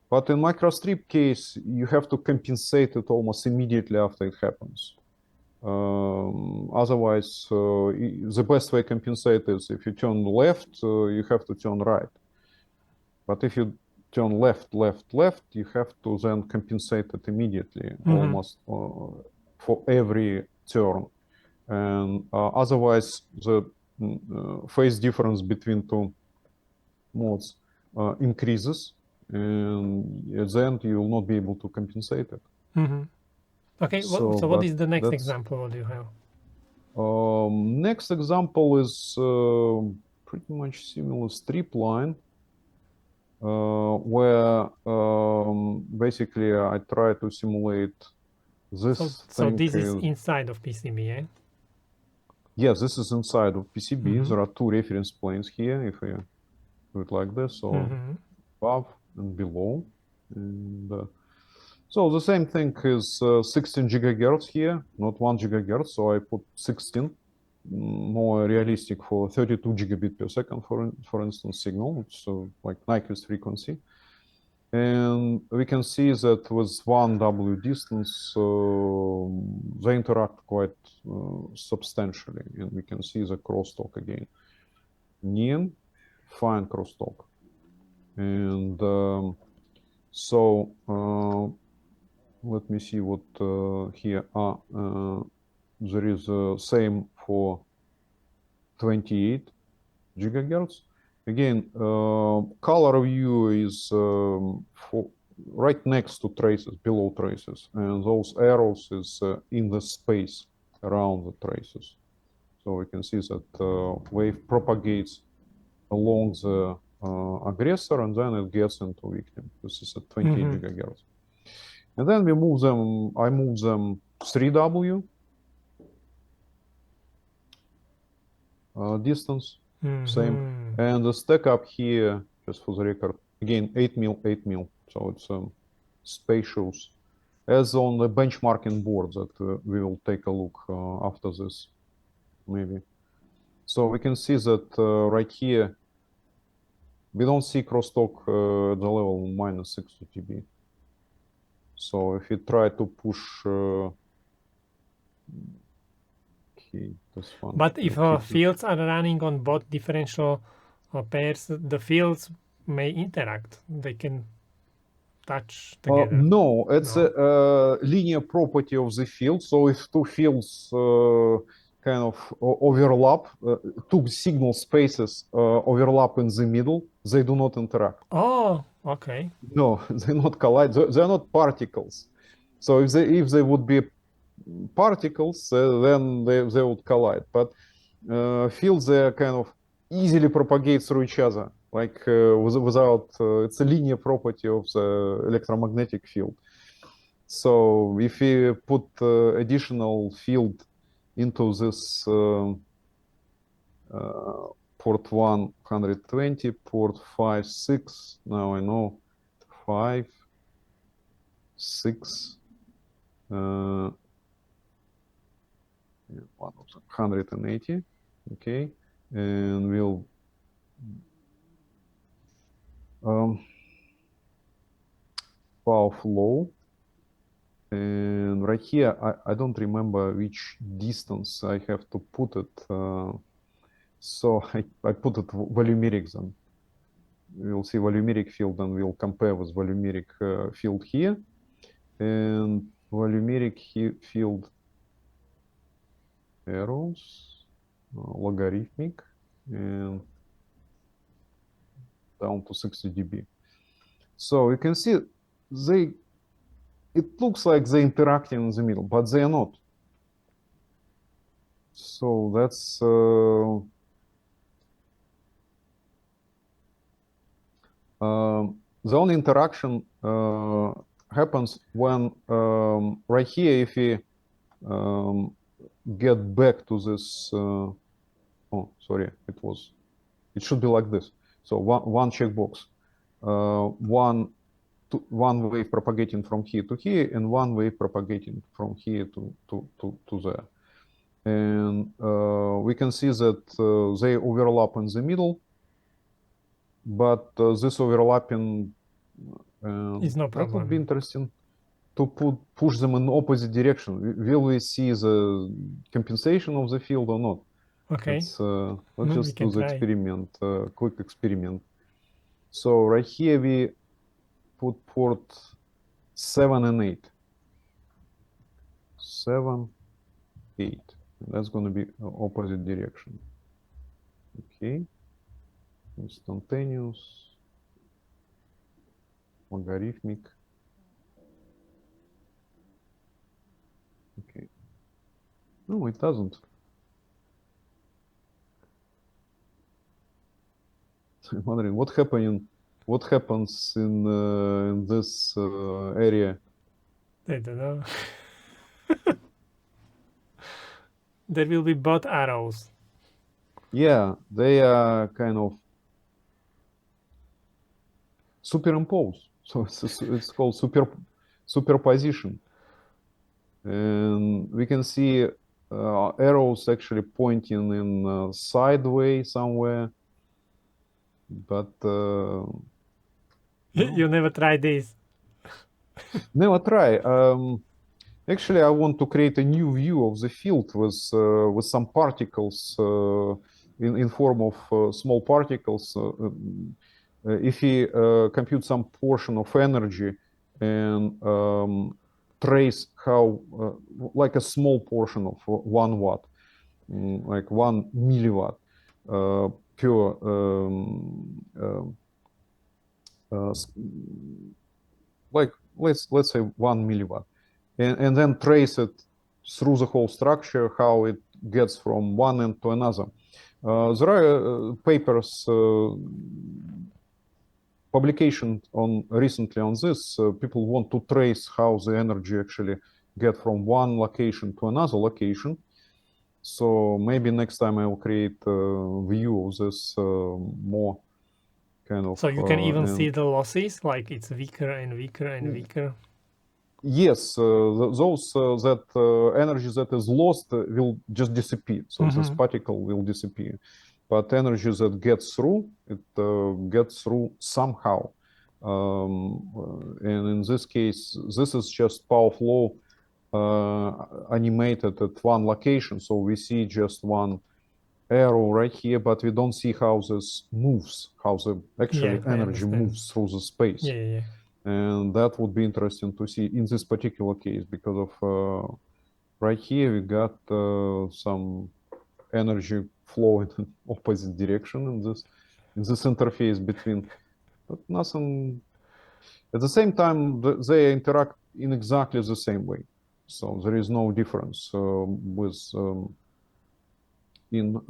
But in microstrip case, you have to compensate it almost immediately after it happens. Otherwise, the best way to compensate is if you turn left, you have to turn right. But if you turn left, left, left, you have to then compensate it immediately, almost for every turn. And otherwise, the phase difference between two modes increases, and at the end, you will not be able to compensate it. Okay, so what is the next example? What do you have? Next example is pretty much similar strip line, where basically I try to simulate this. So this is inside of PCB, eh? Yes, this is inside of PCB. There are two reference planes here, if I do it like this, so above and below. And so the same thing is 16 gigahertz here, not 1 gigahertz, so I put 16, more realistic for 32 gigabit per second, for instance, signal. It's like Nyquist frequency. And we can see that with 1 W distance, they interact quite substantially. And we can see the crosstalk again. Near, fine crosstalk. And so let me see what here are. There is same for 28 gigahertz. Again, color view is for right next to traces, below traces, and those arrows is in the space around the traces. So we can see that wave propagates along the aggressor, and then it gets into victim. This is at 20 gigahertz. And then we move them, I move them 3W distance, same. And the stack up here, just for the record, again, 8 mil, 8 mil. So it's spacious, as on the benchmarking board that we will take a look after this, maybe. So we can see that right here, we don't see crosstalk at the level minus 60 dB. So if you try to push, okay, that's fun. But if fields are running on both differential pairs, the fields may interact. They can touch together. No, it's a linear property of the field. So if two fields kind of overlap, two signal spaces overlap in the middle, they do not interact. Oh, okay. No, they not collide. They're not particles. So if they would be particles, then they would collide. But fields, they kind of easily propagate through each other, like without. It's a linear property of the electromagnetic field. So if we put additional field into this port 120, port 5, 6, now I know 5, 6, 180, okay, and we'll power flow. And right here, I don't remember which distance I have to put it. So I put it volumeric then. We'll see volumeric field and we'll compare with volumeric field here. And volumeric field arrows, logarithmic, and down to 60 dB. So you can see it looks like they're interacting in the middle, but they are not. So that's the only interaction happens when right here, if we get back to this, oh, sorry, it should be like this. So one checkbox, one wave propagating from here to here, and one wave propagating from here to there. And we can see that they overlap in the middle, but this overlapping is no problem. That would be interesting to push them in opposite direction. Will we see the compensation of the field or not? Okay. Let's just do the experiment, quick experiment. So right here we put port 7 and 8. 7, 8. That's going to be opposite direction. Okay. Instantaneous. Logarithmic. Okay. No, it doesn't. I'm wondering what happens in this area. I don't know. There will be both arrows. Yeah, they are kind of superimposed. So it's called superposition. And we can see arrows actually pointing in sideways somewhere. But you never tried this. Never try. Actually, I want to create a new view of the field with some particles in form of small particles. If we compute some portion of energy and trace how, like a small portion of 1 watt, like 1 milliwatt per like let's say 1 milliwatt, and then trace it through the whole structure, how it gets from one end to another. There are papers, publication recently on this. People want to trace how the energy actually get from one location to another location. So maybe next time I will create a view of this more kind of. So you can even see the losses, like it's weaker and weaker and weaker. Yes, those that energy that is lost will just disappear. So this particle will disappear. But energy that gets through, it gets through somehow. And in this case, this is just power flow animated at one location. So we see just one arrow right here, but we don't see how this moves, how the actually energy moves through the space. Yeah. And that would be interesting to see in this particular case, because of right here we got some energy flow in an opposite direction in this interface between, but nothing. At the same time, they interact in exactly the same way. So there is no difference with in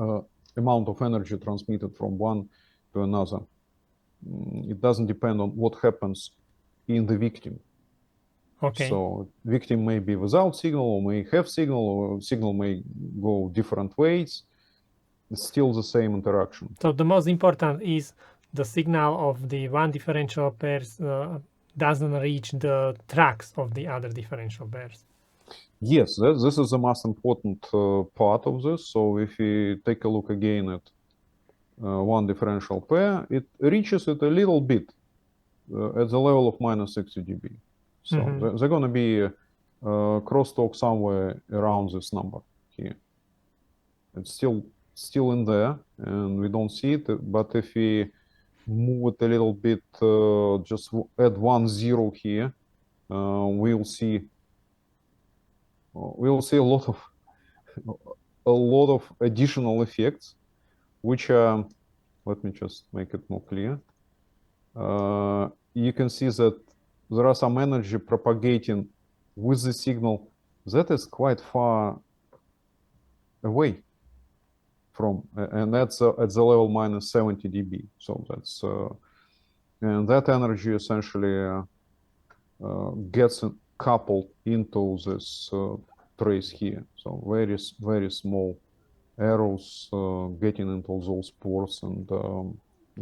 amount of energy transmitted from one to another. It doesn't depend on what happens in the victim. Okay. So victim may be without signal, or may have signal, or signal may go different ways. It's still the same interaction. So the most important is the signal of the one differential pairs doesn't reach the tracks of the other differential pairs. Yes, this is the most important part of this. So if we take a look again at one differential pair, it reaches it a little bit at the level of minus 60 dB. So they're going to be crosstalk somewhere around this number here. It's still in there, and we don't see it. But if we move it a little bit, just add 1 0 here, we'll see a lot of additional effects, which are, let me just make it more clear. You can see that there are some energy propagating with the signal that is quite far away from, and that's at the level minus 70 dB. So that's, and that energy essentially gets coupled into this trace here. So very small arrows getting into those ports and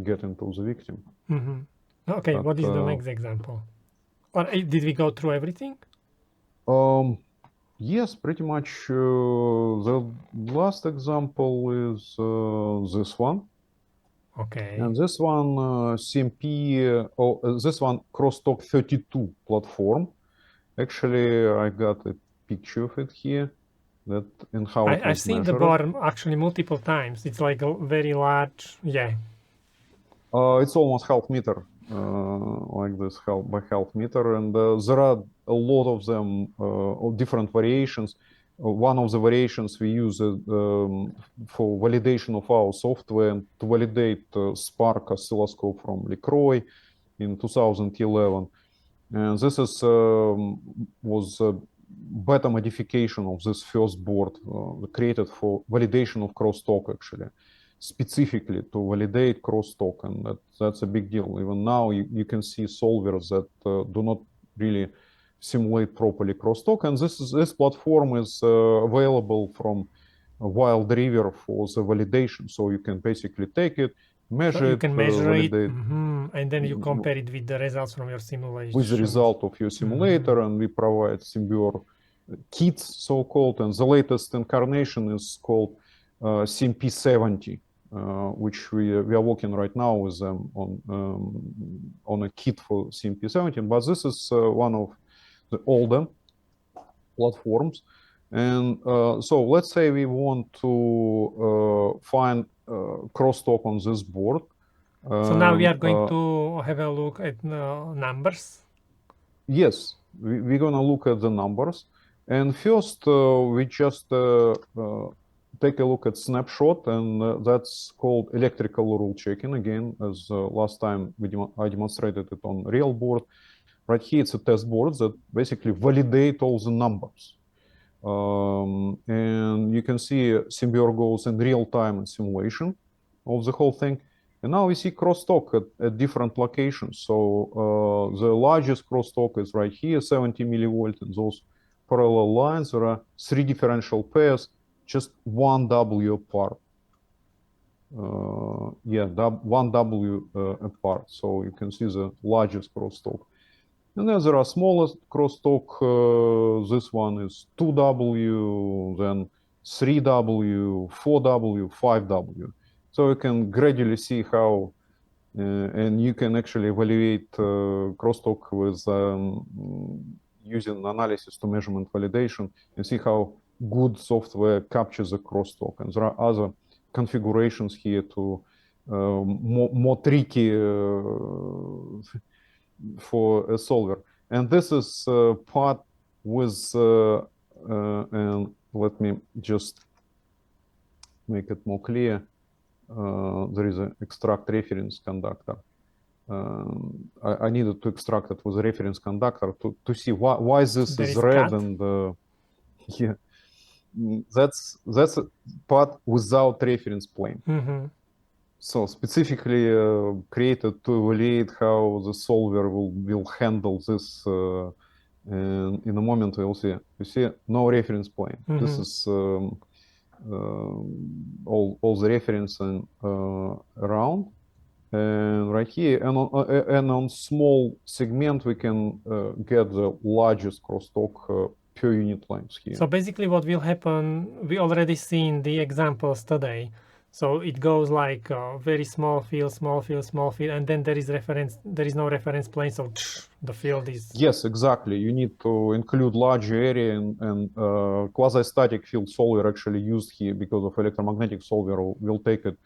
get into the victim. Okay, but, what is the next example? Or did we go through everything? Yes, pretty much. The last example is this one. Okay. And this one CMP, this one Crosstalk 32 platform. Actually, I got a picture of it here. That and how it was I've seen measured. the board actually multiple times. It's like a very large, yeah. It's almost half meter, like this, by half meter, and there are a lot of them, of different variations. One of the variations we use for validation of our software to validate Spark oscilloscope from LeCroy in 2011. And this is was a beta modification of this first board created for validation of crosstalk, actually, specifically to validate crosstalk, and that's a big deal. Even now, you can see solvers that do not really simulate properly crosstalk, and this platform is available from Wild River for the validation. So you can basically take it, measure so you can measure it, validate, and then you compare it with the results from your simulation. With the result of your simulator, and we provide Symbior kits, so-called, and the latest incarnation is called CMP70, which we are working right now with them on a kit for CMP70. But this is one of the older platforms. And so let's say we want to find crosstalk on this board. So now we are going to have a look at numbers. Yes, we're going to look at the numbers. And first, we just take a look at snapshot, and that's called electrical rule checking. Again, as last time I demonstrated it on real board. Right here, it's a test board that basically validate all the numbers. And you can see Symbior goes in real time in simulation of the whole thing. And now we see crosstalk at different locations. So the largest crosstalk is right here, 70 millivolt, and those parallel lines. There are 3 differential pairs, just 1 W apart. 1 W apart. So you can see the largest crosstalk. And then there are smaller crosstalk. This one is 2W, then 3W, 4W, 5W. So you can gradually see how, and you can actually evaluate crosstalk with using analysis to measurement validation and see how good software captures the crosstalk. And there are other configurations here to more tricky for a solver. And this is part with, and let me just make it more clear, there is an extract reference conductor. I needed to extract it with a reference conductor to see why this is red, and yeah, that's a part without reference plane. So specifically created to evaluate how the solver will handle this. And in a moment we'll see. You see, no reference plane. This is all the reference and around. And right here, and on small segment, we can get the largest crosstalk per unit length here. So basically what will happen, we already seen the examples today. So it goes like very small field, small field, small field, and then there is no reference plane, so the field is... Yes, exactly. You need to include large area, and quasi-static field solver actually used here because of electromagnetic solver will take it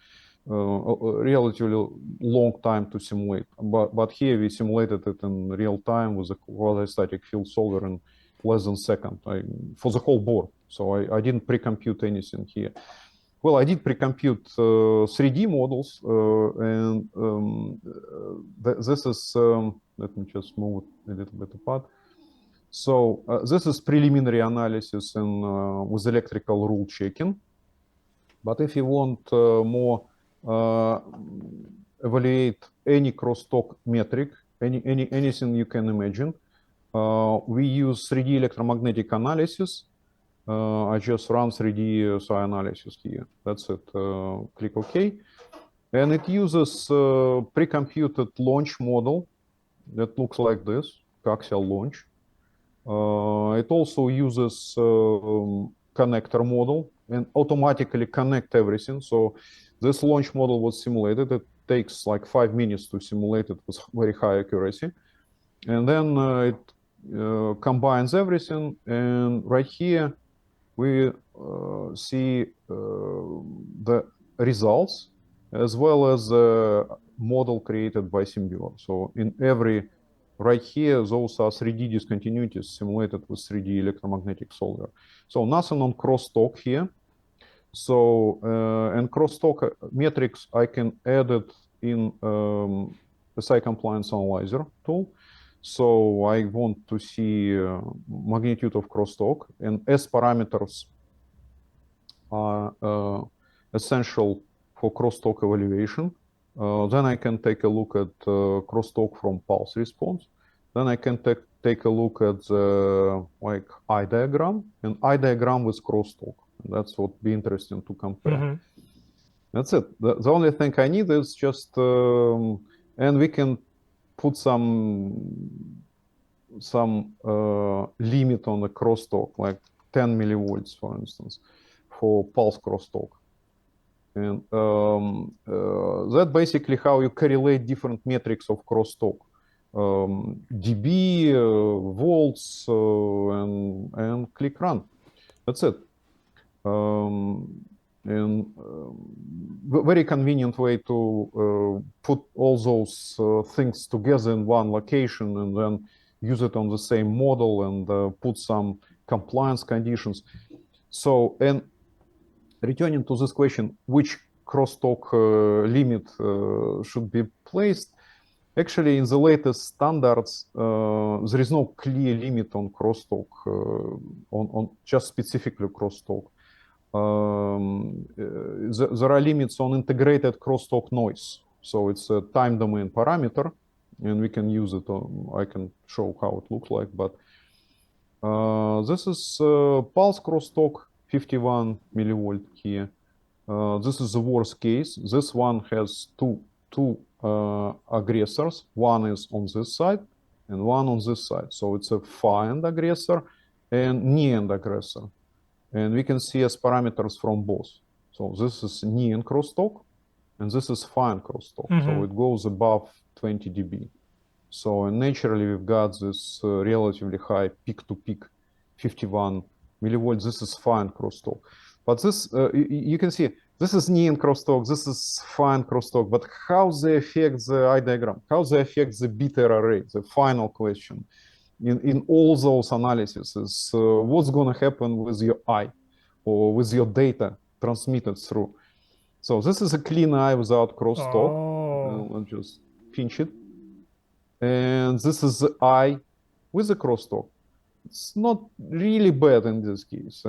a relatively long time to simulate. But here we simulated it in real time with a quasi-static field solver in less than a second for the whole board. So I didn't pre-compute anything here. Well, I did pre-compute 3D models, and this is, let me just move it a little bit apart. So this is preliminary analysis with electrical rule checking. But if you want more evaluate any crosstalk metric, anything you can imagine, we use 3D electromagnetic analysis. I just run 3D psi analysis here. That's it. Click OK. And it uses pre-computed launch model that looks like this, coaxial launch. It also uses connector model and automatically connect everything. So this launch model was simulated. It takes like 5 minutes to simulate it with very high accuracy. And then it combines everything. And right here, we see the results as well as a model created by Symbion. So in every, right here, those are 3D discontinuities simulated with 3D electromagnetic solver. So nothing on crosstalk here. So, and crosstalk metrics, I can add it in the psi compliance analyzer tool. So I want to see magnitude of crosstalk, and S parameters are essential for crosstalk evaluation. Then I can take a look at crosstalk from pulse response. Then I can take a look at the eye diagram, and eye diagram with crosstalk. That's what would be interesting to compare. That's it. The only thing I need is just, and we can put some limit on the crosstalk, like 10 millivolts, for instance, for pulse crosstalk. And that's basically how you correlate different metrics of crosstalk. dB, volts, and click run. That's it. And very convenient way to put all those things together in one location and then use it on the same model and put some compliance conditions. So, and returning to this question, which crosstalk limit should be placed? Actually, in the latest standards, there is no clear limit on crosstalk, on just specifically crosstalk. There are limits on integrated crosstalk noise. So it's a time domain parameter, and we can use it. I can show how it looks like. But this is pulse crosstalk, 51 millivolt here. This is the worst case. This one has two aggressors. One is on this side and one on this side. So it's a far end aggressor and near end aggressor. And we can see as parameters from both. So this is near end crosstalk, and this is far end crosstalk. So it goes above 20 dB. So naturally, we've got this relatively high peak-to-peak, 51 millivolts. This is far end crosstalk. But this, you can see, this is near end crosstalk, this is far end crosstalk. But how they affect the eye diagram? How they affect the bit error rate? The final question. In all those analyses, what's going to happen with your eye or with your data transmitted through. So this is a clean eye without crosstalk. Oh. I'll just pinch it. And this is the eye with the crosstalk. It's not really bad in this case,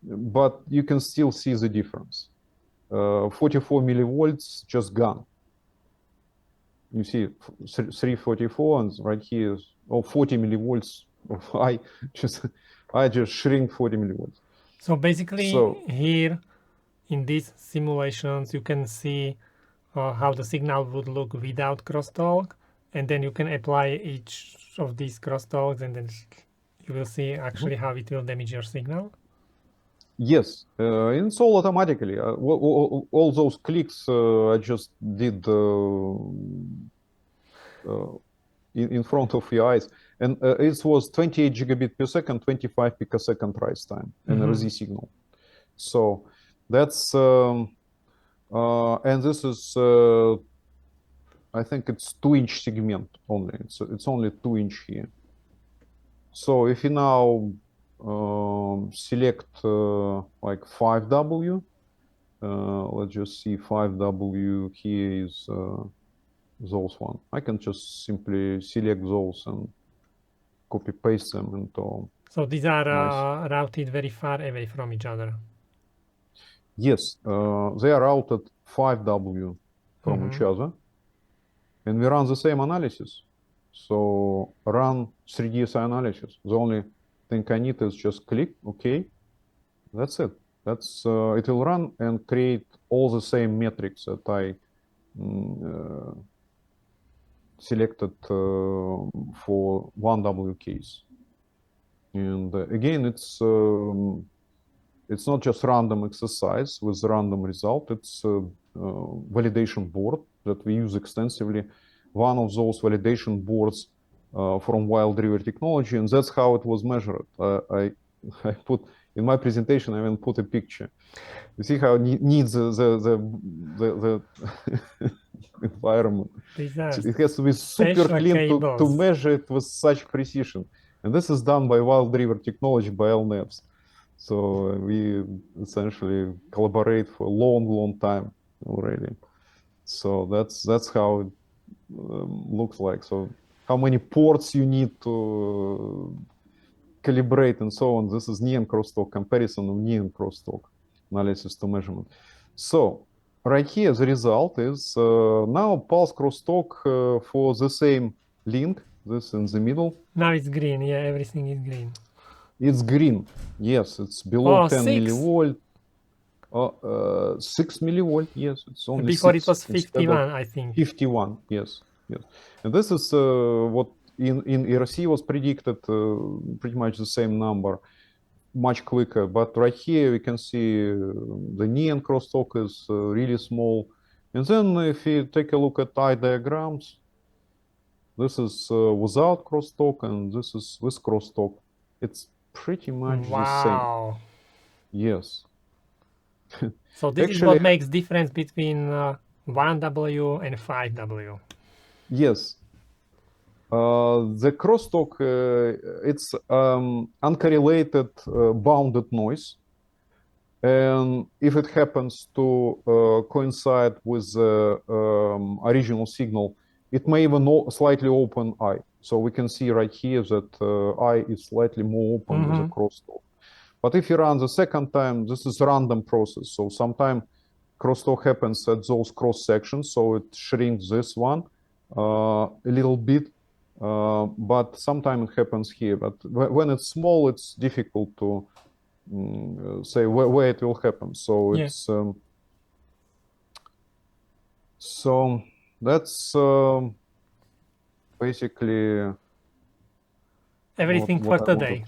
but you can still see the difference. 44 millivolts just gone. You see 344, and right here is 40 millivolts of I just shrink 40 millivolts. So basically here in these simulations you can see how the signal would look without crosstalk, and then you can apply each of these crosstalks, and then you will see actually how it will damage your signal. Yes, it's all automatically. All those clicks I just did in front of your eyes, and it was 28 gigabit per second, 25 picosecond rise time, NRZ signal. So that's and this is I think it's 2-inch segment only. It's only 2-inch here. So if you now select like 5W, let's just see 5W here is those one. I can just simply select those and copy paste them into. So these are routed very far away from each other. Yes, they are routed 5W from each other, and we run the same analysis. So run 3DSI analysis. The only thing I need is just click OK. That's it. That's it will run and create all the same metrics that I selected for 1W case. And again, it's not just random exercise with random result. It's a validation board that we use extensively. One of those validation boards from Wild River Technology, and that's how it was measured. I put in my presentation. I even put a picture. You see how it needs the environment. It has to be super clean to measure it with such precision. And this is done by Wild River Technology by LNAPS. So we essentially collaborate for a long time already. So that's how it looks like. So how many ports you need to calibrate and so on. This is neon crosstalk comparison of neon crosstalk analysis to measurement. So right here, the result is now pulse crosstalk for the same link, this in the middle. Now it's green. Yeah, everything is green. It's green. Yes, it's below 10 6. millivolt. 6 millivolt. Yes, it's only before 6 it was 51, I think. 51. Yes, yes. And this is what in ERC was predicted. Pretty much the same number, much quicker. But right here we can see the neon crosstalk is really small. And then if you take a look at eye diagrams, this is without crosstalk and this is with crosstalk. It's pretty much the same. Yes. So this is what makes difference between 1W and 5W. Yes. The crosstalk, it's uncorrelated bounded noise. And if it happens to coincide with the original signal, it may even slightly open eye. So we can see right here that eye is slightly more open with the crosstalk. But if you run the second time, this is a random process. So sometimes crosstalk happens at those cross sections. So it shrinks this one a little bit. But sometimes it happens here. But when it's small, it's difficult to say where it will happen. So it's so that's basically everything for today.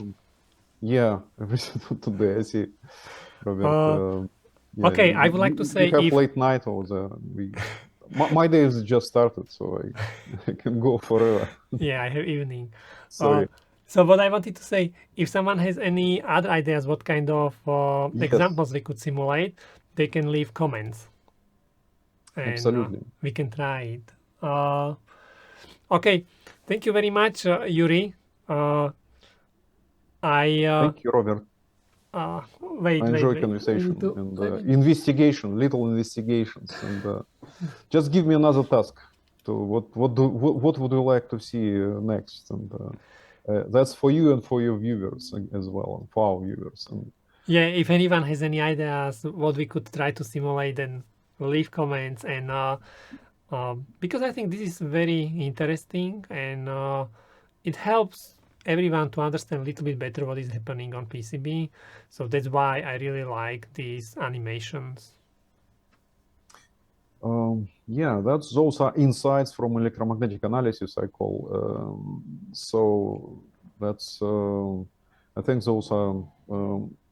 Yeah, everything for today. I see, Robert. Okay, I would like to say you have late night or my day has just started, so I can go forever. Yeah, I have evening. Sorry. So what I wanted to say, if someone has any other ideas what kind of examples we could simulate, they can leave comments. And, absolutely. We can try it. Okay, thank you very much, Yuriy. Thank you, Robert. Wait. I enjoy I conversation need to- and I need- investigation, little investigations, and just give me another task. To what would you like to see next? And that's for you and for your viewers as well, and for our viewers. And Yeah, if anyone has any ideas what we could try to simulate, then leave comments. And because I think this is very interesting, and it helps everyone to understand a little bit better what is happening on PCB. So that's why I really like these animations. yeah, those are insights from electromagnetic analysis, I call. So that's I think those are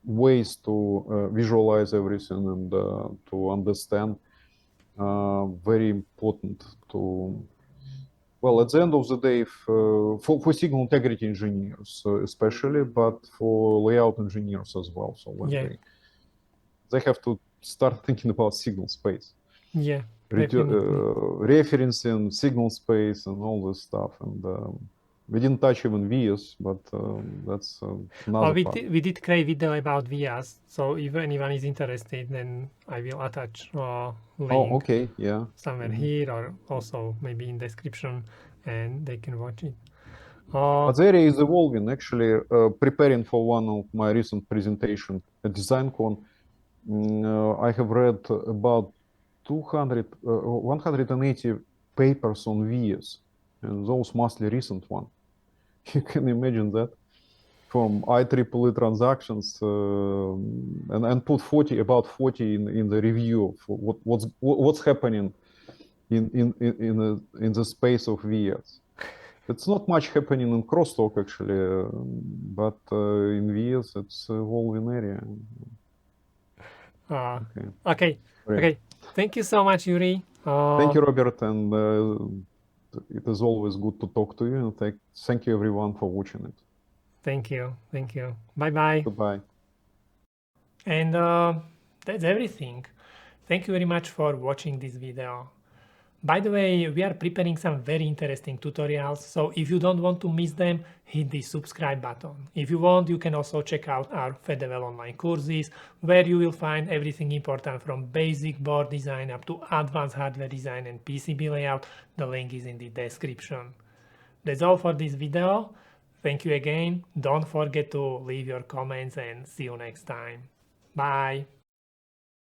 ways to visualize everything and to understand. Very important to, well, at the end of the day, if, for signal integrity engineers especially, but for layout engineers as well. So when Yeah, they have to start thinking about signal space, yeah, definitely. referencing signal space and all this stuff. And we didn't touch even VS, but that's another part. We did create video about VIAs, so if anyone is interested, then I will attach a link Oh, okay, yeah. somewhere here, or also maybe in description, and they can watch it. But the area is evolving. Actually, preparing for one of my recent presentation at DesignCon, I have read about 180 papers on VS, and those mostly recent one. You can imagine that from IEEE transactions, and put about 40 in the review of what's happening in the space of VS. It's not much happening in Crosstalk actually, but in VS it's a evolving area. Okay. Thank you so much, Yuri. Thank you, Robert, and it is always good to talk to you. And thank you, everyone, for watching it. Thank you. Bye. Goodbye. And that's everything. Thank you very much for watching this video. By the way, we are preparing some very interesting tutorials, so if you don't want to miss them, hit the subscribe button. If you want, you can also check out our FedEval online courses, where you will find everything important from basic board design up to advanced hardware design and PCB layout. The link is in the description. That's all for this video. Thank you again. Don't forget to leave your comments, and see you next time. Bye.